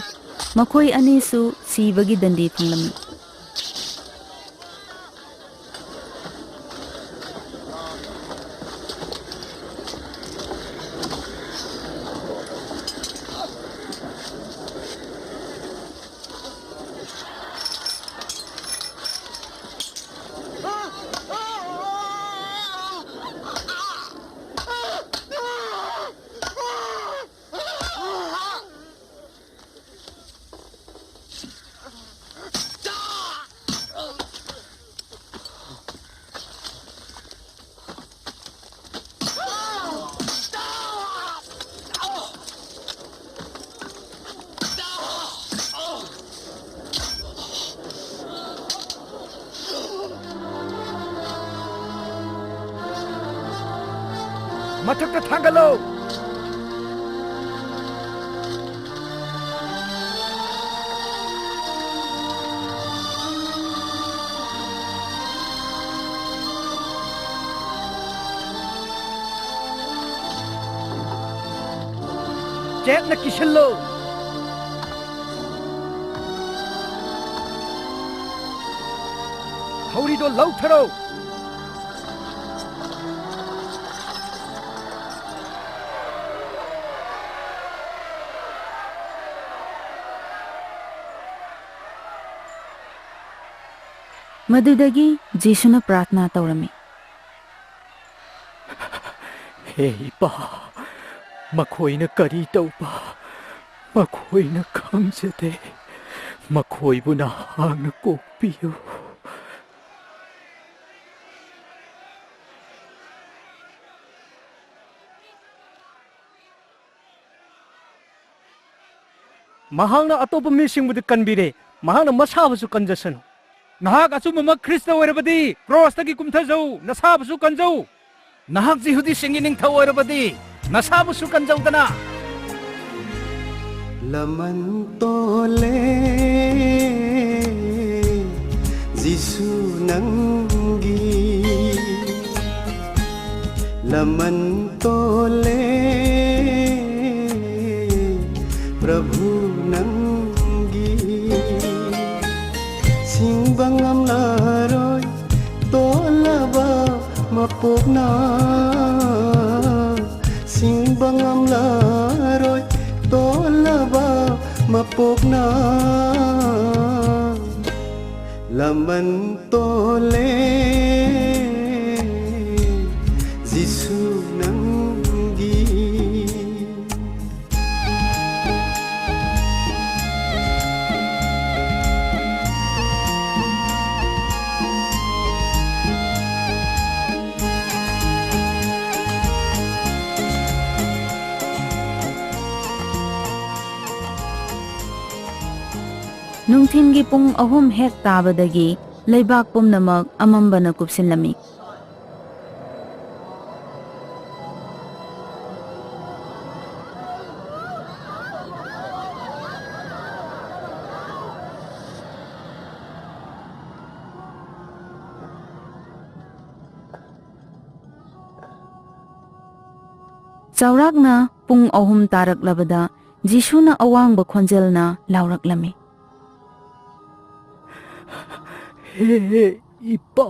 ꯃꯈꯣꯏ ꯑꯅꯤꯁꯨ ꯁꯤꯕꯒꯤ ꯗꯟꯗꯤ ꯐꯪꯂꯝꯃꯤ꯫
ꯃꯊꯛꯇ ꯊꯥꯡꯒꯠꯂꯣ! ꯆꯦꯠꯅ ꯀꯤꯁꯤꯜꯂꯣ! ꯊꯧꯔꯤꯗꯣ ꯂꯧꯊꯔꯣ!
ꯃꯗꯨꯗꯒꯤ ꯖꯤꯁꯨꯅ ꯄ꯭ꯔꯥꯊꯅꯥ ꯇꯧꯔꯝꯃꯤ꯫
ꯍꯦ ꯏꯄꯥ, ꯃꯈꯣꯏꯅ ꯀꯔꯤ ꯇꯧꯕ ꯃꯈꯣꯏꯅ ꯈꯪꯖꯗꯦ꯫ ꯃꯈꯣꯏꯕꯨ ꯅꯍꯥꯛꯅ ꯀꯣꯛꯄꯤꯌꯨ꯫ ꯃꯍꯥꯛꯅ ꯑꯇꯣꯞꯄ ꯃꯤꯁꯤꯡꯕꯨꯗꯤ ꯀꯟꯕꯤꯔꯦ, ꯃꯍꯥꯛꯅ ꯃꯁꯥꯕꯨꯁꯨ ꯀꯟꯖꯁꯅꯨ꯫
ꯅꯍꯥꯛ ꯑꯆꯨꯝꯕꯃꯛ ꯈ꯭ꯔꯤꯁꯇ ꯑꯣꯏꯔꯕꯗꯤ ꯀ꯭ꯔꯣꯁꯇꯒꯤ ꯀꯨꯝꯊꯖꯧ, ꯅꯁꯥꯕꯨꯁꯨ ꯀꯟꯖꯧ꯫ ꯅꯍꯥꯛ ꯌꯍꯨꯗꯤꯁꯤꯡꯒꯤ ꯅꯤꯡꯊꯧ ꯑꯣꯏꯔꯕꯗꯤ ꯅꯁꯥꯕꯨꯁꯨ ꯀꯟꯖꯧꯗꯅ꯫
ꯂꯃꯟ ꯇꯣꯂꯦ ꯖꯤꯁꯨ ꯅꯪꯒꯤ, ꯂꯃꯟ ꯇꯣꯂꯦ प्रभु नंगी सिंबंगम लारोय तोलबा मपोगना सिंबंगम लारोय तोलबा मपोगना लमन तोले जिसु नंगी
ꯅꯨꯡꯊꯤꯟꯒꯤ ꯄꯨꯡ 3 ꯍꯦꯛ ꯇꯥꯕꯗꯒꯤ ꯂꯩꯕꯥꯛ ꯄꯨꯝꯅꯃꯛ ꯑꯃꯝꯕꯅ ꯀꯨꯞꯁꯤꯜꯂꯝꯃꯤ꯫ ꯆꯥꯎꯔꯥꯛꯅ ꯄꯨꯡ 3 ꯇꯥꯔꯛꯂꯕꯗ ꯖꯤꯁꯨꯅ ꯑꯋꯥꯡꯕ ꯈꯣꯟꯖꯦꯜꯅ ꯂꯥꯎꯔꯛꯂꯝꯃꯤ꯫
ꯍꯦ ꯏꯄꯥ,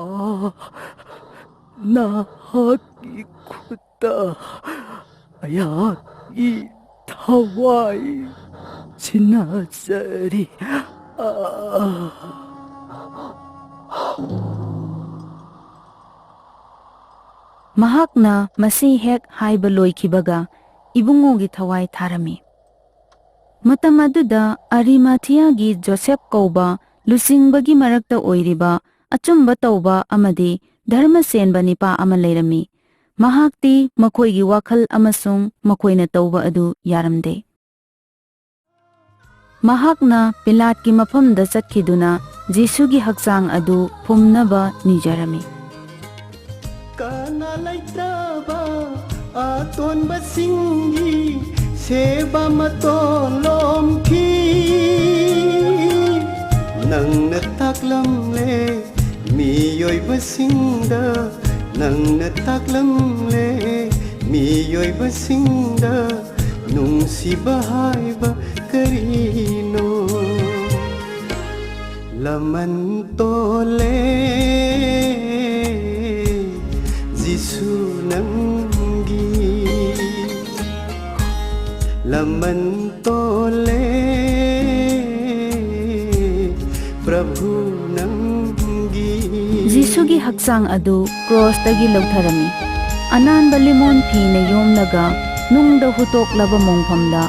ꯅꯍꯥꯛꯀꯤ ꯈꯨꯠꯇ ꯑꯩꯍꯥꯛꯀꯤ ꯊꯋꯥꯏ ꯁꯤꯟꯅꯖꯔꯤ꯫
ꯃꯍꯥꯛꯅ ꯃꯁꯤ ꯍꯦꯛ ꯍꯥꯏꯕ ꯂꯣꯏꯈꯤꯕꯒ ꯏꯕꯨꯡꯉꯣꯒꯤ ꯊꯋꯥꯏ ꯊꯥꯔꯝꯃꯤ꯫ ꯃꯇꯝ ꯑꯗꯨꯗ ꯑꯔꯤꯃꯥꯊꯤꯌꯥꯒꯤ ꯖꯣꯁꯦꯞ ꯀꯧꯕ ꯂꯨꯆꯤꯡꯕꯒꯤ ꯃꯔꯛꯇ ꯑꯣꯏꯔꯤꯕ ꯑꯆꯨꯝꯕ ꯇꯧꯕ ꯑꯃꯗꯤ ꯙꯔꯃ ꯆꯦꯟꯕ ꯅꯤꯄꯥ ꯑꯃ ꯂꯩꯔꯝꯃꯤ꯫ ꯃꯍꯥꯛꯇꯤ ꯃꯈꯣꯏꯒꯤ ꯋꯥꯈꯜ ꯑꯃꯁꯨꯡ ꯃꯈꯣꯏꯅ ꯇꯧꯕ ꯑꯗꯨ ꯌꯥꯔꯝꯗꯦ꯫ ꯃꯍꯥꯛꯅ ꯄꯤꯂꯥꯠꯀꯤ ꯃꯐꯝꯗ ꯆꯠꯈꯤꯗꯨꯅ ꯖꯤꯁꯨꯒꯤ ꯍꯛꯆꯥꯡ ꯑꯗꯨ ꯐꯨꯝꯅꯕ ꯅꯤꯖꯔꯝꯃꯤ꯫
ꯀꯅꯥ ꯂꯩꯇ꯭ꯔꯕ ꯑꯇꯣꯟꯕꯁꯤꯡꯒꯤ ꯁꯦꯕ ꯃꯇꯣꯟꯂꯣꯝꯈꯤ ꯅꯪꯅ ꯇꯥꯛꯂꯝꯂꯦ ꯃꯤꯑꯣꯏꯕꯁꯤꯡꯗ ꯅꯪꯅ ꯇꯥꯛꯂꯝꯂꯦ ꯃꯤꯑꯣꯏꯕꯁꯤꯡꯗ ꯅꯨꯡꯁꯤꯕ ꯍꯥꯏꯕ ꯀꯔꯤꯅꯣ ꯂꯃꯟ ꯇꯣꯜꯂꯦ ꯖꯤꯁꯨ ꯅꯪꯒꯤ ꯂꯃꯟ ꯇꯣꯜꯂꯦ ꯄ꯭ꯔꯚꯨ ꯅꯪꯒꯤ
ꯖꯤꯁꯨꯒꯤ ꯍꯛꯆꯥꯡ ꯑꯗꯨ ꯀ꯭ꯔꯣꯁꯇꯒꯤ ꯂꯧꯊꯔꯝꯃꯤ꯫ ꯑꯅꯥꯟꯕ ꯂꯤꯃꯣꯟ ꯐꯤꯅ ꯌꯣꯝꯂꯒ ꯅꯨꯡꯗ ꯍꯨꯠꯇꯣꯛꯂꯕ ꯃꯣꯡꯐꯝꯗ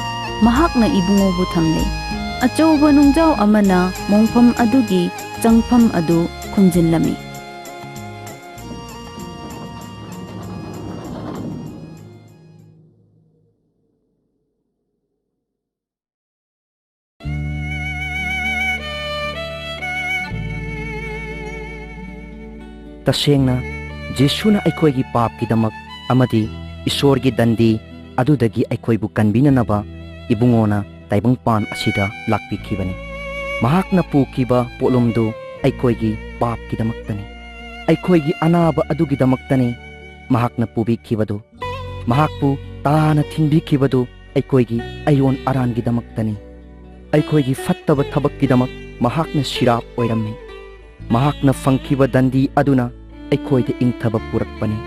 ꯃꯍꯥꯛꯅ ꯏꯕꯨꯡꯉꯣꯕꯨ ꯊꯝꯂꯦ꯫ ꯑꯆꯧꯕ ꯅꯨꯡꯖꯥꯎ ꯑꯃꯅ ꯃꯣꯡꯐꯝ ꯑꯗꯨꯒꯤ ꯆꯪꯐꯝ ꯑꯗꯨ ꯈꯨꯝꯖꯤꯜꯂꯝꯃꯤ꯫
ꯇꯁꯦꯡꯅ ꯖꯤꯁꯨꯅ ꯑꯩꯈꯣꯏꯒꯤ ꯄꯥꯞꯀꯤꯗꯃꯛ ꯑꯃꯗꯤ ꯏꯁꯣꯔꯒꯤ ꯗꯟꯗꯤ ꯑꯗꯨꯗꯒꯤ ꯑꯩꯈꯣꯏꯕꯨ ꯀꯟꯕꯤꯅꯅꯕ ꯏꯕꯨꯡꯉꯣꯅ ꯇꯥꯏꯕꯪꯄꯥꯟ ꯑꯁꯤꯗ ꯂꯥꯛꯄꯤꯈꯤꯕꯅꯤ꯫ ꯃꯍꯥꯛꯅ ꯄꯨꯈꯤꯕ ꯄꯣꯠꯂꯨꯝꯗꯨ ꯑꯩꯈꯣꯏꯒꯤ ꯄꯥꯞꯀꯤꯗꯃꯛꯇꯅꯤ꯫ ꯑꯩꯈꯣꯏꯒꯤ ꯑꯅꯥꯕ ꯑꯗꯨꯒꯤꯗꯃꯛꯇꯅꯤ ꯃꯍꯥꯛꯅ ꯄꯨꯕꯤꯈꯤꯕꯗꯨ꯫ ꯃꯍꯥꯛꯄꯨ ꯇꯥꯅ ꯊꯤꯟꯕꯤꯈꯤꯕꯗꯨ ꯑꯩꯈꯣꯏꯒꯤ ꯑꯌꯣꯟ ꯑꯔꯥꯟꯒꯤꯗꯃꯛꯇꯅꯤ꯫ ꯑꯩꯈꯣꯏꯒꯤ ꯐꯠꯇꯕ ꯊꯕꯛꯀꯤꯗꯃꯛ ꯃꯍꯥꯛꯅ ꯁꯤꯔꯥꯞ ꯑꯣꯏꯔꯝꯃꯤ꯫ ꯃꯍꯥꯛꯅ ꯐꯪꯈꯤꯕ ꯗꯟꯗꯤ ꯑꯗꯨꯅ ꯑꯩꯈꯣꯏꯗ ꯏꯪꯊꯕ ꯄꯨꯔꯛꯄꯅꯤ꯫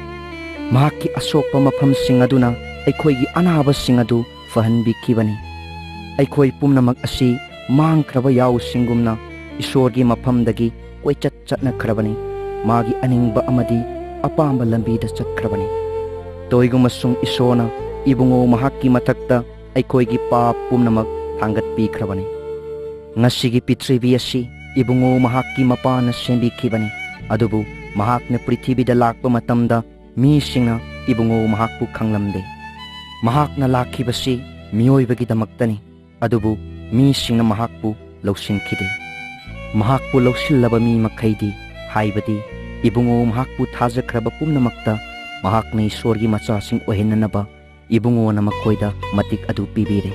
ꯃꯍꯥꯛꯀꯤ ꯑꯁꯣꯛꯄ ꯃꯐꯝꯁꯤꯡ ꯑꯗꯨꯅ ꯑꯩꯈꯣꯏꯒꯤ ꯑꯅꯥꯕꯁꯤꯡ ꯑꯗꯨ ꯐꯍꯟꯕꯤꯈꯤꯕꯅꯤ꯫ ꯑꯩꯈꯣꯏ ꯄꯨꯝꯅꯃꯛ ꯑꯁꯤ ꯃꯥꯡꯈ꯭ꯔꯕ ꯌꯥꯎꯁꯤꯡꯒꯨꯝꯅ ꯏꯁꯣꯔꯒꯤ ꯃꯐꯝꯗꯒꯤ ꯀꯣꯏꯆꯠ ꯆꯠꯅꯈ꯭ꯔꯕꯅꯤ꯫ ꯃꯥꯒꯤ ꯑꯅꯤꯡꯕ ꯑꯃꯗꯤ ꯑꯄꯥꯝꯕ ꯂꯝꯕꯤꯗ ꯆꯠꯈ꯭ꯔꯕꯅꯤ꯫ ꯇꯣꯏꯒꯨꯝꯕꯁꯨꯡ ꯏꯁꯣꯔꯅ ꯏꯕꯨꯡꯉꯣ ꯃꯍꯥꯛꯀꯤ ꯃꯊꯛꯇ ꯑꯩꯈꯣꯏꯒꯤ ꯄꯥꯞ ꯄꯨꯝꯅꯃꯛ ꯊꯥꯡꯒꯠꯄꯤꯈ꯭ꯔꯕꯅꯤ꯫ ꯉꯁꯤꯒꯤ ꯄ꯭ꯔꯤꯊꯤꯕꯤ ꯑꯁꯤ ꯏꯕꯨꯡꯉꯣ ꯃꯍꯥꯛꯀꯤ ꯃꯄꯥꯅ ꯁꯦꯝꯕꯤꯈꯤꯕꯅꯤ꯫ ꯑꯗꯨꯕꯨ ꯃꯍꯥꯛꯅ ꯄ꯭ꯔꯤꯊꯤꯕꯤꯗ ꯂꯥꯛꯄ ꯃꯇꯝꯗ ꯃꯤꯁꯤꯡꯅ ꯏꯕꯨꯡꯉꯣ ꯃꯍꯥꯛꯄꯨ ꯈꯪꯂꯝꯗꯦ꯫ ꯃꯍꯥꯛꯅ ꯂꯥꯛꯈꯤꯕꯁꯤ ꯃꯤꯑꯣꯏꯕꯒꯤꯗꯃꯛꯇꯅꯤ꯫ ꯑꯗꯨꯕꯨ ꯃꯤꯁꯤꯡꯅ ꯃꯍꯥꯛꯄꯨ ꯂꯧꯁꯤꯟꯈꯤꯗꯦ꯫ ꯃꯍꯥꯛꯄꯨ ꯂꯧꯁꯤꯜꯂꯕ ꯃꯤ ꯃꯈꯩꯗꯤ ꯍꯥꯏꯕꯗꯤ ꯏꯕꯨꯡꯉꯣ ꯃꯍꯥꯛꯄꯨ ꯊꯥꯖꯈ꯭ꯔꯕ ꯄꯨꯝꯅꯃꯛꯇ ꯃꯍꯥꯛꯅ ꯏꯁꯣꯔꯒꯤ ꯃꯆꯥꯁꯤꯡ ꯑꯣꯏꯍꯟꯅꯅꯕ ꯏꯕꯨꯡꯉꯣꯅ ꯃꯈꯣꯏꯗ ꯃꯇꯤꯛ ꯑꯗꯨ ꯄꯤꯕꯤꯔꯦ꯫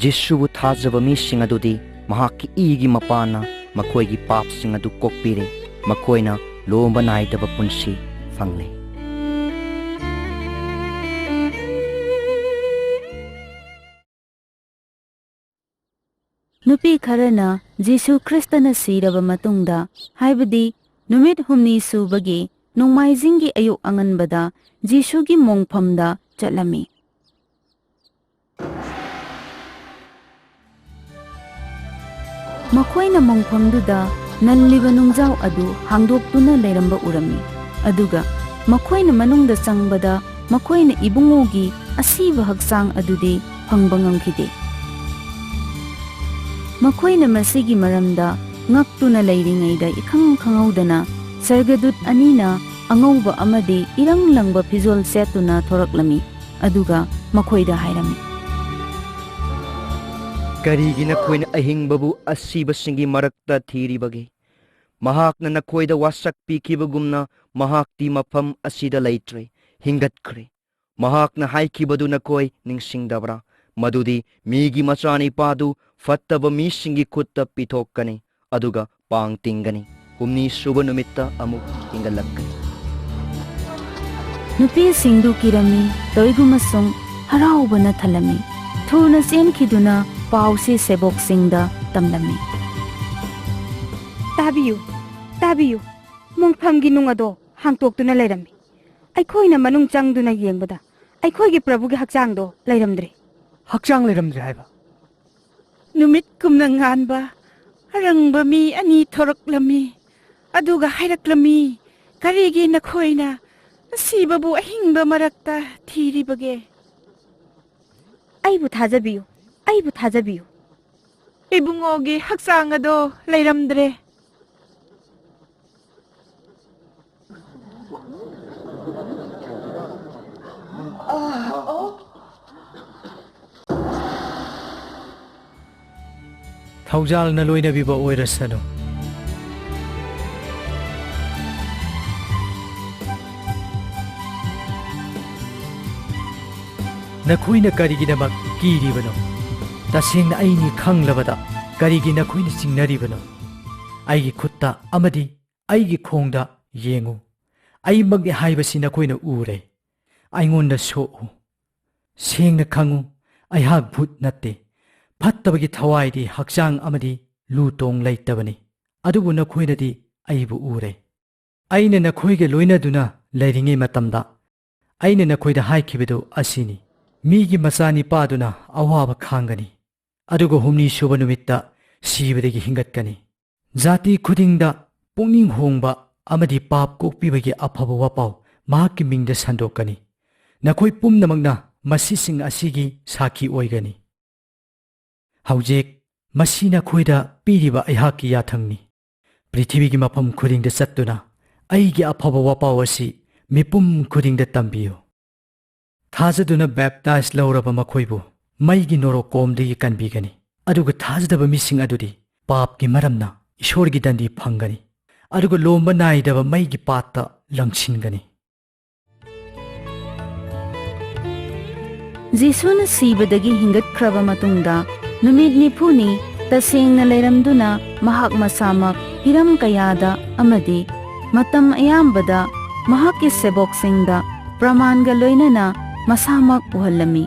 ꯖꯤꯁꯨꯕꯨ ꯊꯥꯖꯕ ꯃꯤꯁꯤꯡ ꯑꯗꯨꯗꯤ ꯃꯍꯥꯛꯀꯤ ꯏꯒꯤ ꯃꯄꯥꯅ ꯃꯈꯣꯏꯒꯤ ꯄꯥꯞꯁꯤꯡ ꯑꯗꯨ ꯀꯣꯛꯄꯤꯔꯦ꯫ ꯃꯈꯣꯏꯅ ꯂꯣꯝꯕ ꯅꯥꯏꯗꯕ ꯄꯨꯟꯁꯤ ꯐꯪꯂꯦ꯫
ꯅꯨꯄꯤ ꯈꯔꯅ ꯖꯤꯁꯨ ꯈ꯭ꯔꯤꯁꯇꯅ ꯁꯤꯔꯕ ꯃꯇꯨꯡꯗ ꯍꯥꯏꯕꯗꯤ ꯅꯨꯃꯤꯠ 8 ꯁꯨꯕꯒꯤ ꯅꯣꯡꯃꯥꯏꯖꯤꯡꯒꯤ ꯑꯌꯨꯛ ꯑꯉꯟꯕꯗ ꯖꯤꯁꯨꯒꯤ ꯃꯣꯡꯐꯝꯗ ꯆꯠꯂꯝꯃꯤ꯫ ꯃꯈꯣꯏꯅ ꯃꯣꯡꯐꯝꯗꯨꯗ ꯅꯜꯂꯤꯕ ꯅꯨꯡꯖꯥꯎ ꯑꯗꯨ ꯍꯥꯡꯗꯣꯛꯇꯨꯅ ꯂꯩꯔꯝꯕ ꯎꯔꯝꯃꯤ꯫ ꯑꯗꯨꯒ ꯃꯈꯣꯏꯅ ꯃꯅꯨꯡꯗ ꯆꯪꯕꯗ ꯃꯈꯣꯏꯅ ꯏꯕꯨꯡꯉꯣꯒꯤ ꯑꯁꯤꯕ ꯍꯛꯆꯥꯡ ꯑꯗꯨꯗꯤ ꯐꯪꯕ ꯉꯝꯈꯤꯗꯦ꯫ ꯃꯈꯣꯏꯅ ꯃꯁꯤꯒꯤ ꯃꯔꯝꯗ ꯉꯛꯇꯨꯅ ꯂꯩꯔꯤꯉꯩꯗ ꯏꯈꯪ ꯈꯪꯍꯧꯗꯅ ꯁꯔꯒꯗꯨꯠ ꯑꯅꯤꯅ ꯑꯉꯧꯕ ꯑꯃꯗꯤ ꯏꯔꯪ ꯂꯪꯕ ꯐꯤꯖꯣꯜ ꯁꯦꯠꯇꯨꯅ ꯊꯣꯔꯛꯂꯝꯃꯤ꯫ ꯑꯗꯨꯒ ꯃꯈꯣꯏꯗ ꯍꯥꯏꯔꯝꯃꯤ,
Karigi nakoy na ahingbabu asibasingi marakta thiribagi. Mahak na nakoy da wasak pikibagumna mahak ti mapam asida laitre, hingat kre. Mahak na haikibadu nakoy ning singdabra. Madudi migi machani padu fattaba misingi kutta pithokkani. Aduga pang tingani. Humni suba numitta amuk hingalakani.
Nupisingdu kirami toigumasung haraubana thalami. Thuna senkiduna pausi seboksingda tamlami.
Tabiyu, tabiyu. Mungphamgi nungado hangtoktuna lairami. Aikhoina manung changduna yengbada. Aikhoigi Prabhugi hakchangdo lairamdre.
Hakchang leiramdre haiba.
Numit kumna nganba. Arangba mi ani thoraklami. Aduga hairaklami. Karigi nakhoina. Sibabu ahingba marakta thiribage. Aibu thajabiyu. Aibu thajabiyu. Ibungogi hakchangado lairamdre.
Thaujal na loinabiba oirasano. Nakoy na karigidamak kiribano. Tasing na ayni khanglabada karigi nakoy na singnaribano. Aigi kutta amadi aigi khongda yengu. Ay magihayba nakoy na ure. Ayngon na so'u. Sing na khangu ay hagbut natte. Pattabagi thawai hakchang amadi lutong laitabani. Adubu nakoy na di aybu ure. Ayna nakoy ga loina duna lairingi matamda. Ayna nakoy da haikibido asini. Migi masani paduna awaba khangani. Adugo humni suba numitta sibadagi hingatkani. Zati khudingda pungning hongba amadi pap kokpibagi afaba wapau mahakki mingda sandokani. Nakoy pumnamagna masising asigi saki oigani. Haujek masina khoida piriba aihaki yathangni. Prithibigi mapam khudingda sattuna aigi afaba wapau asi mipum khudingda tambiyo. Thajaduna baptize lauraba makhoibu maigi noro komdagi kanbigani. Aduga thajadaba mising adudi papki maramna ishorgi dandi phangani. Aduga lomba naidaba maigi patta langsingani.
Jisuna sibadagi hingatkraba matungda numit nipuni tasengna leiramduna mahak masamak hiram kayada amadi matam ayambada mahakki seboksingda pramanga loinana masamak uhalami.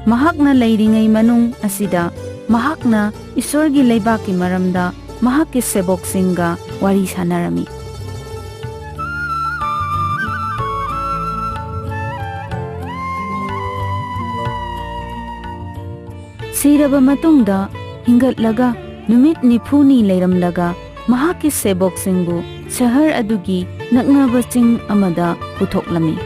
Mahakna leiringay manung asida mahakna isorgi leibaki maramda mahakki seboksinga wari sanarami. Siraba matungda hingatlaga numit nipuni leiramlaga mahakki seboksingbu sahar adugi naknabasing amada putoklami.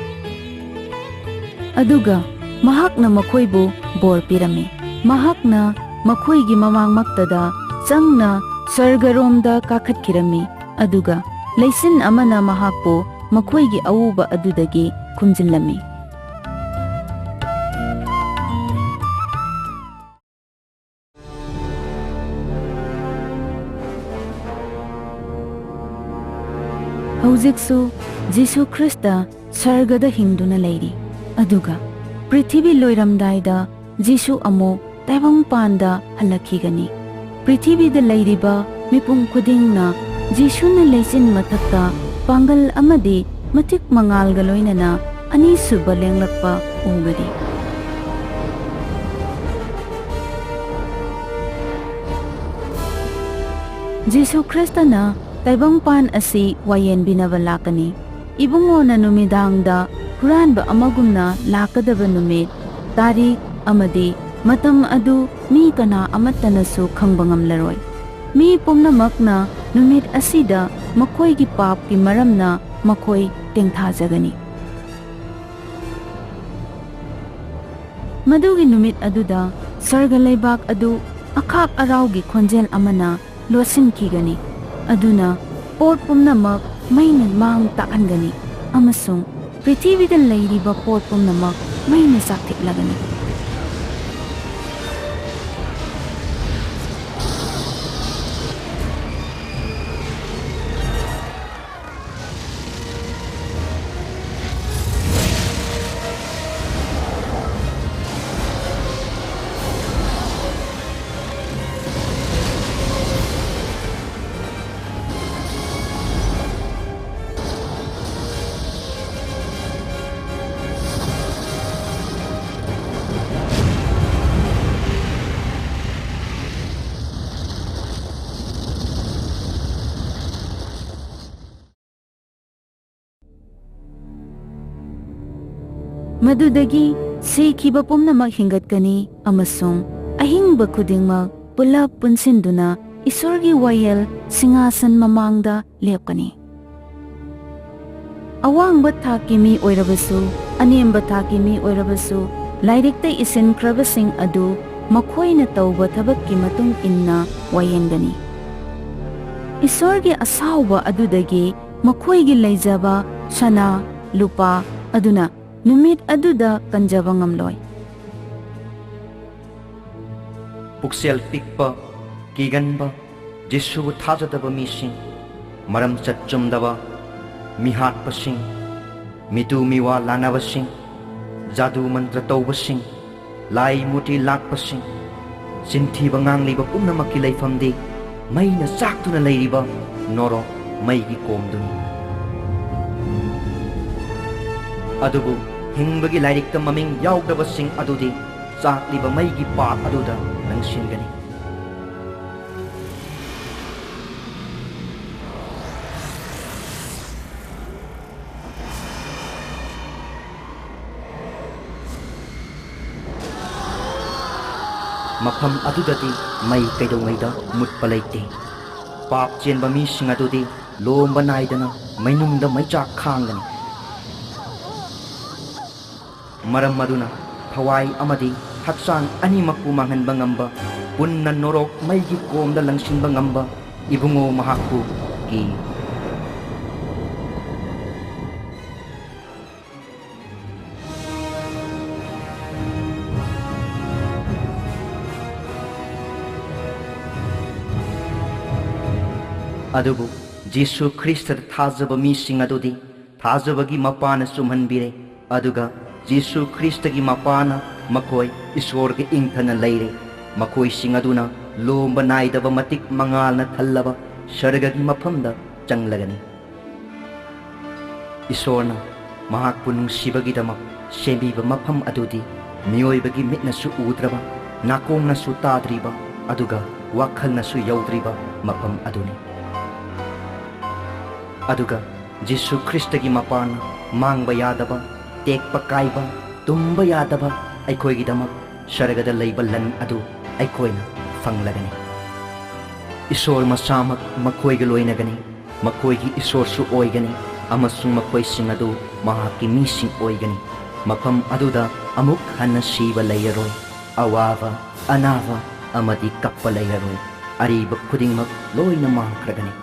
Aduga mahakna makhoibu bor pirami. Mahakna makhoigi mamangmaktada changna sargaromda kakhatkirami. Aduga leisin amana mahakpo makhoigi awuba adudagi khumjinlami. Haujiksu Jisu Krista sargada hingduna leiri. Aduga Prithibi loiramdaida Jisu amo taibang panda halakhigani. Prithibi da leiriba mipum khudingna Jisu na leisin mathakta pangal amadi matik mangal galoinana ani suba lenglakpa ugari. Jisu Krista na taibang pan asi wayen binabalakani. Ibungo na numidangda huranba amagumna lakadaba numit tarik amadi matam adu mi kana amattanasu khangbangamlaroi. Mi pumnamakna numit asida makhoigi papki maramna makhoi tengthajagani. Madugi numit aduda sarga leibak adu akhak araugi khonjel amana losinkhigani. Aduna pot pumnamak maina mang taangani amasung prithibida leiriba pot pumnamak maina saktiklagani. ꯃꯗꯨꯗꯒꯤ ꯁꯤꯈꯤꯕ ꯄꯨꯝꯅꯃꯛ ꯍꯤꯡꯒꯠꯀꯅꯤ ꯑꯃꯁꯨꯡ ꯑꯍꯤꯡꯕ ꯈꯨꯗꯤꯡꯃꯛ ꯄꯨꯂꯞ ꯄꯨꯟꯁꯤꯟꯗꯨꯅ ꯏꯁꯣꯔꯒꯤ ꯋꯥꯌꯦꯜ ꯁꯤꯡꯍꯥꯁꯟ ꯃꯃꯥꯡꯗ ꯂꯦꯞꯀꯅꯤ꯫ ꯑꯋꯥꯡꯕ ꯊꯥꯛꯀꯤ ꯃꯤ ꯑꯣꯏꯔꯕꯁꯨ ꯑꯅꯦꯝꯕ ꯊꯥꯛꯀꯤ ꯃꯤ ꯑꯣꯏꯔꯕꯁꯨ ꯂꯥꯏꯔꯤꯛꯇ ꯏꯁꯤꯟꯈ꯭ꯔꯕꯁꯤꯡ ꯑꯗꯨ ꯃꯈꯣꯏꯅ ꯇꯧꯕ ꯊꯕꯛꯀꯤ ꯃꯇꯨꯡ ꯏꯟꯅ ꯋꯥꯌꯦꯟꯒꯅꯤ꯫ ꯏꯁꯣꯔꯒꯤ ꯑꯁꯥꯎꯕ ꯑꯗꯨꯗꯒꯤ ꯃꯈꯣꯏꯒꯤ ꯂꯩꯖꯕ ꯁꯅꯥ ꯂꯨꯄꯥ ꯑꯗꯨꯅ ꯅꯨꯃꯤꯠ ꯑꯗꯨꯗ ꯀꯟꯖꯕ ꯉꯝꯂꯣꯏ꯫
ꯄꯨꯛꯆꯦꯜ ꯄꯤꯛꯄ ꯀꯤꯒꯟꯕ ꯖꯤꯁꯨꯕꯨ ꯊꯥꯖꯗꯕ ꯃꯤꯁꯤꯡ, ꯃꯔꯝꯆꯠ ꯆꯨꯝꯗꯕ ꯃꯤꯍꯥꯠꯄꯁꯤꯡ, ꯃꯤꯇꯨ ꯃꯤꯋꯥ ꯂꯥꯟꯅꯕꯁꯤꯡ, ꯖꯥꯗꯨ ꯃꯟꯇ꯭ꯔ ꯇꯧꯕꯁꯤꯡ, ꯂꯥꯏ ꯃꯨꯔꯇꯤ ꯂꯥꯠꯄꯁꯤꯡ, ꯆꯤꯟꯊꯤꯕ ꯉꯥꯡꯂꯤꯕ ꯄꯨꯝꯅꯃꯛꯀꯤ ꯂꯩꯐꯝꯗꯤ ꯃꯩꯅ ꯆꯥꯛꯇꯨꯅ ꯂꯩꯔꯤꯕ ꯅꯣꯔꯣꯛ ꯃꯩꯒꯤ ꯀꯣꯝꯗꯨꯅꯤ꯫ ꯑꯗꯨꯕꯨ ꯍꯤꯡꯕꯒꯤ ꯂꯥꯏꯔꯤꯛꯇ ꯃꯃꯤꯡ ꯌꯥꯎꯗꯕꯁꯤꯡ ꯑꯗꯨꯗꯤ ꯆꯥꯛꯂꯤꯕ ꯃꯩꯒꯤ ꯄꯥꯛ ꯑꯗꯨꯗ ꯂꯪꯁꯤꯟꯒꯅꯤ꯫ ꯃꯐꯝ ꯑꯗꯨꯗꯗꯤ ꯃꯩ ꯀꯩꯗꯧꯉꯩꯗ ꯃꯨꯠꯄ ꯂꯩꯇꯦ꯫ ꯄꯥꯞ ꯆꯦꯟꯕ ꯃꯤꯁꯤꯡ ꯑꯗꯨꯗꯤ ꯂꯣꯝꯕ ꯅꯥꯏꯗꯅ ꯃꯩꯅꯨꯡꯗ ꯃꯩꯆꯥꯛ ꯈꯥꯡꯒꯅꯤ꯫ ꯃꯔꯝ ꯑꯗꯨꯅ ꯊꯋꯥꯏ ꯑꯃꯗꯤ ꯍꯛꯆꯥꯡ ꯑꯅꯤꯃꯛꯄꯨ ꯃꯥꯡꯍꯟꯕ ꯉꯝꯕ, ꯄꯨꯟꯅ ꯅꯣꯔꯣꯛ ꯃꯩꯒꯤ ꯀꯣꯝꯗ ꯂꯪꯁꯤꯟꯕ ꯉꯝꯕ ꯏꯕꯨꯡꯉꯣ ꯃꯍꯥꯛꯄꯨ ꯀꯤꯌꯨ꯫ ꯑꯗꯨꯕꯨ ꯖꯤꯁꯨ ꯈ꯭ꯔꯤꯁꯇꯗ ꯊꯥꯖꯕ ꯃꯤꯁꯤꯡ ꯑꯗꯨꯗꯤ ꯊꯥꯖꯕꯒꯤ ꯃꯄꯥꯅ ꯆꯨꯝꯍꯟꯕꯤꯔꯦ, ꯑꯗꯨꯒ ꯖꯤꯁꯨ ꯈ꯭ꯔꯤꯁꯇꯒꯤ ꯃꯄꯥꯅ ꯃꯈꯣꯏ ꯏꯁꯣꯔꯒ ꯏꯪꯊꯅ ꯂꯩꯔꯦ꯫ ꯃꯈꯣꯏꯁꯤꯡ ꯑꯗꯨꯅ ꯂꯣꯝꯕ ꯅꯥꯏꯗꯕ ꯃꯇꯤꯛ ꯃꯉꯥꯜꯅ ꯊꯜꯂꯕ ꯁꯔꯒꯒꯤ ꯃꯐꯝꯗ ꯆꯪꯂꯒꯅꯤ꯫ ꯏꯁꯣꯔꯅ ꯃꯍꯥꯛꯄꯨ ꯅꯨꯡꯁꯤꯕꯒꯤꯗꯃꯛ ꯁꯦꯝꯕꯤꯕ ꯃꯐꯝ ꯑꯗꯨꯗꯤ ꯃꯤꯑꯣꯏꯕꯒꯤ ꯃꯤꯠꯅꯁꯨ ꯎꯗ꯭ꯔꯕ, ꯅꯥꯀꯣꯡꯅꯁꯨ ꯇꯥꯗ꯭ꯔꯤꯕ, ꯑꯗꯨꯒ ꯋꯥꯈꯜꯅꯁꯨ ꯌꯧꯗ꯭ꯔꯤꯕ ꯃꯐꯝ ꯑꯗꯨꯅꯤ꯫ ꯑꯗꯨꯒ ꯖꯤꯁꯨ ꯈ꯭ꯔꯤꯁꯇꯒꯤ ꯃꯄꯥꯅ ꯃꯥꯡꯕ ꯌꯥꯗꯕ, ꯇꯦꯛꯄ ꯀꯥꯏꯕ, ꯇꯨꯝꯕ ꯌꯥꯗꯕ ꯑꯩꯈꯣꯏꯒꯤꯗꯃꯛ ꯁꯔꯒꯗ ꯂꯩꯕ ꯂꯟ ꯑꯗꯨ ꯑꯩꯈꯣꯏꯅ ꯐꯪꯂꯒꯅꯤ꯫ ꯏꯁꯣꯔ ꯃꯁꯥꯃꯛ ꯃꯈꯣꯏꯒ ꯂꯣꯏꯅꯒꯅꯤ, ꯃꯈꯣꯏꯒꯤ ꯏꯁꯣꯔꯁꯨ ꯑꯣꯏꯒꯅꯤ, ꯑꯃꯁꯨꯡ ꯃꯈꯣꯏꯁꯤꯡ ꯑꯗꯨ ꯃꯍꯥꯛꯀꯤ ꯃꯤꯁꯤꯡ ꯑꯣꯏꯒꯅꯤ꯫ ꯃꯐꯝ ꯑꯗꯨꯗ ꯑꯃꯨꯛ ꯍꯟꯅ ꯁꯤꯕ ꯂꯩꯔꯔꯣꯏ, ꯑꯋꯥꯕ, ꯑꯅꯥꯕ ꯑꯃꯗꯤ ꯀꯞꯄ ꯂꯩꯔꯔꯣꯏ꯫ ꯑꯔꯤꯕ ꯈꯨꯗꯤꯡꯃꯛ ꯂꯣꯏꯅ ꯃꯥꯡꯈ꯭ꯔꯒꯅꯤ꯫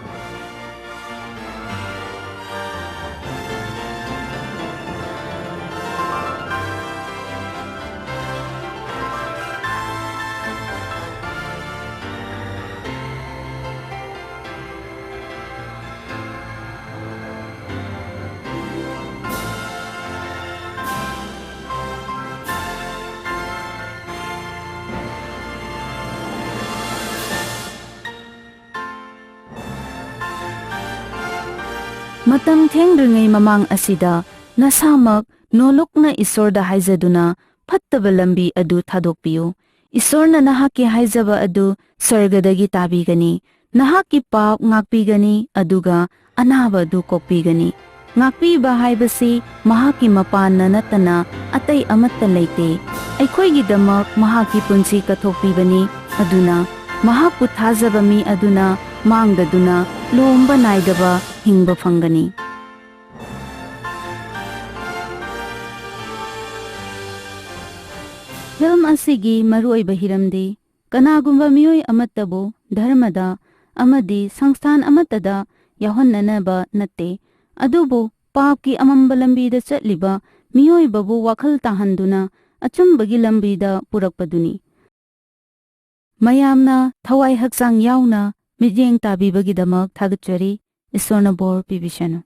ꯃꯇꯝ ꯊꯦꯡꯗ꯭ꯔꯤꯉꯩ ꯃꯃꯥꯡ ꯑꯁꯤꯗ ꯅꯁꯥꯃꯛ ꯅꯣꯂꯨꯛꯅ ꯏꯁꯣꯔꯗ ꯍꯥꯏꯖꯗꯨꯅ ꯐꯠꯇꯕ ꯂꯝꯕꯤ ꯑꯗꯨ ꯊꯥꯗꯣꯛꯄꯤꯌꯨ꯫ ꯏꯁꯣꯔꯅ ꯅꯍꯥꯛꯀꯤ ꯍꯥꯏꯖꯕ ꯑꯗꯨ ꯁꯔꯒꯗꯒꯤ ꯇꯥꯕꯤꯒꯅꯤ, ꯅꯍꯥꯛꯀꯤ ꯄꯥꯞ ꯉꯥꯛꯄꯤꯒꯅꯤ, ꯑꯗꯨꯒ ꯑꯅꯥꯕ ꯑꯗꯨ ꯀꯣꯛꯄꯤꯒꯅꯤ꯫ ꯉꯥꯛꯄꯤꯕ ꯍꯥꯏꯕꯁꯤ ꯃꯍꯥꯛꯀꯤ ꯃꯄꯥꯟꯅ ꯅꯠꯇꯅ ꯑꯇꯩ ꯑꯃꯠꯇ ꯂꯩꯇꯦ꯫ ꯑꯩꯈꯣꯏꯒꯤꯗꯃꯛ ꯃꯍꯥꯛꯀꯤ ꯄꯨꯟꯁꯤ ꯀꯠꯊꯣꯛꯄꯤꯕꯅꯤ, ꯑꯗꯨꯅ ꯃꯍꯥꯛꯄꯨ ꯊꯥꯖꯕ ꯃꯤ ꯑꯗꯨꯅ ꯃꯥꯡꯗꯗꯨꯅ ꯂꯣꯝꯕ ꯅꯥꯏꯗꯕ ꯍꯤꯡꯕ ꯐꯪꯒꯅꯤ꯫ ꯐꯤꯜꯝ ꯑꯁꯤꯒꯤ ꯃꯔꯨꯑꯣꯏꯕ ꯍꯤꯔꯝꯗꯤ ꯀꯅꯥꯒꯨꯝꯕ ꯃꯤꯑꯣꯏ ꯑꯃꯠꯇꯕꯨ ꯙꯔꯃꯗ ꯑꯃꯗꯤ ꯁꯪꯁꯊꯥꯟ ꯑꯃꯠꯇꯗ ꯌꯥꯎꯍꯟꯅꯅꯕ ꯅꯠꯇꯦ, ꯑꯗꯨꯕꯨ ꯄꯥꯞꯀꯤ ꯑꯃꯝꯕ ꯂꯝꯕꯤꯗ ꯆꯠꯂꯤꯕ ꯃꯤꯑꯣꯏꯕꯕꯨ ꯋꯥꯈꯜ ꯇꯥꯍꯟꯗꯨꯅ ꯑꯆꯨꯝꯕꯒꯤ ꯂꯝꯕꯤꯗ ꯄꯨꯔꯛꯄꯗꯨꯅꯤ꯫ ꯃꯌꯥꯝꯅ ꯊꯋꯥꯏ ꯍꯛꯆꯥꯡ ꯌꯥꯎꯅ ꯃꯤꯠꯌꯦꯡ ꯇꯥꯕꯤꯕꯒꯤꯗꯃꯛ ꯊꯥꯒꯠꯆꯔꯤ꯫ ꯏꯁꯣꯔꯅ ꯕꯣꯔ ꯄꯤꯕꯤꯁꯅꯨ꯫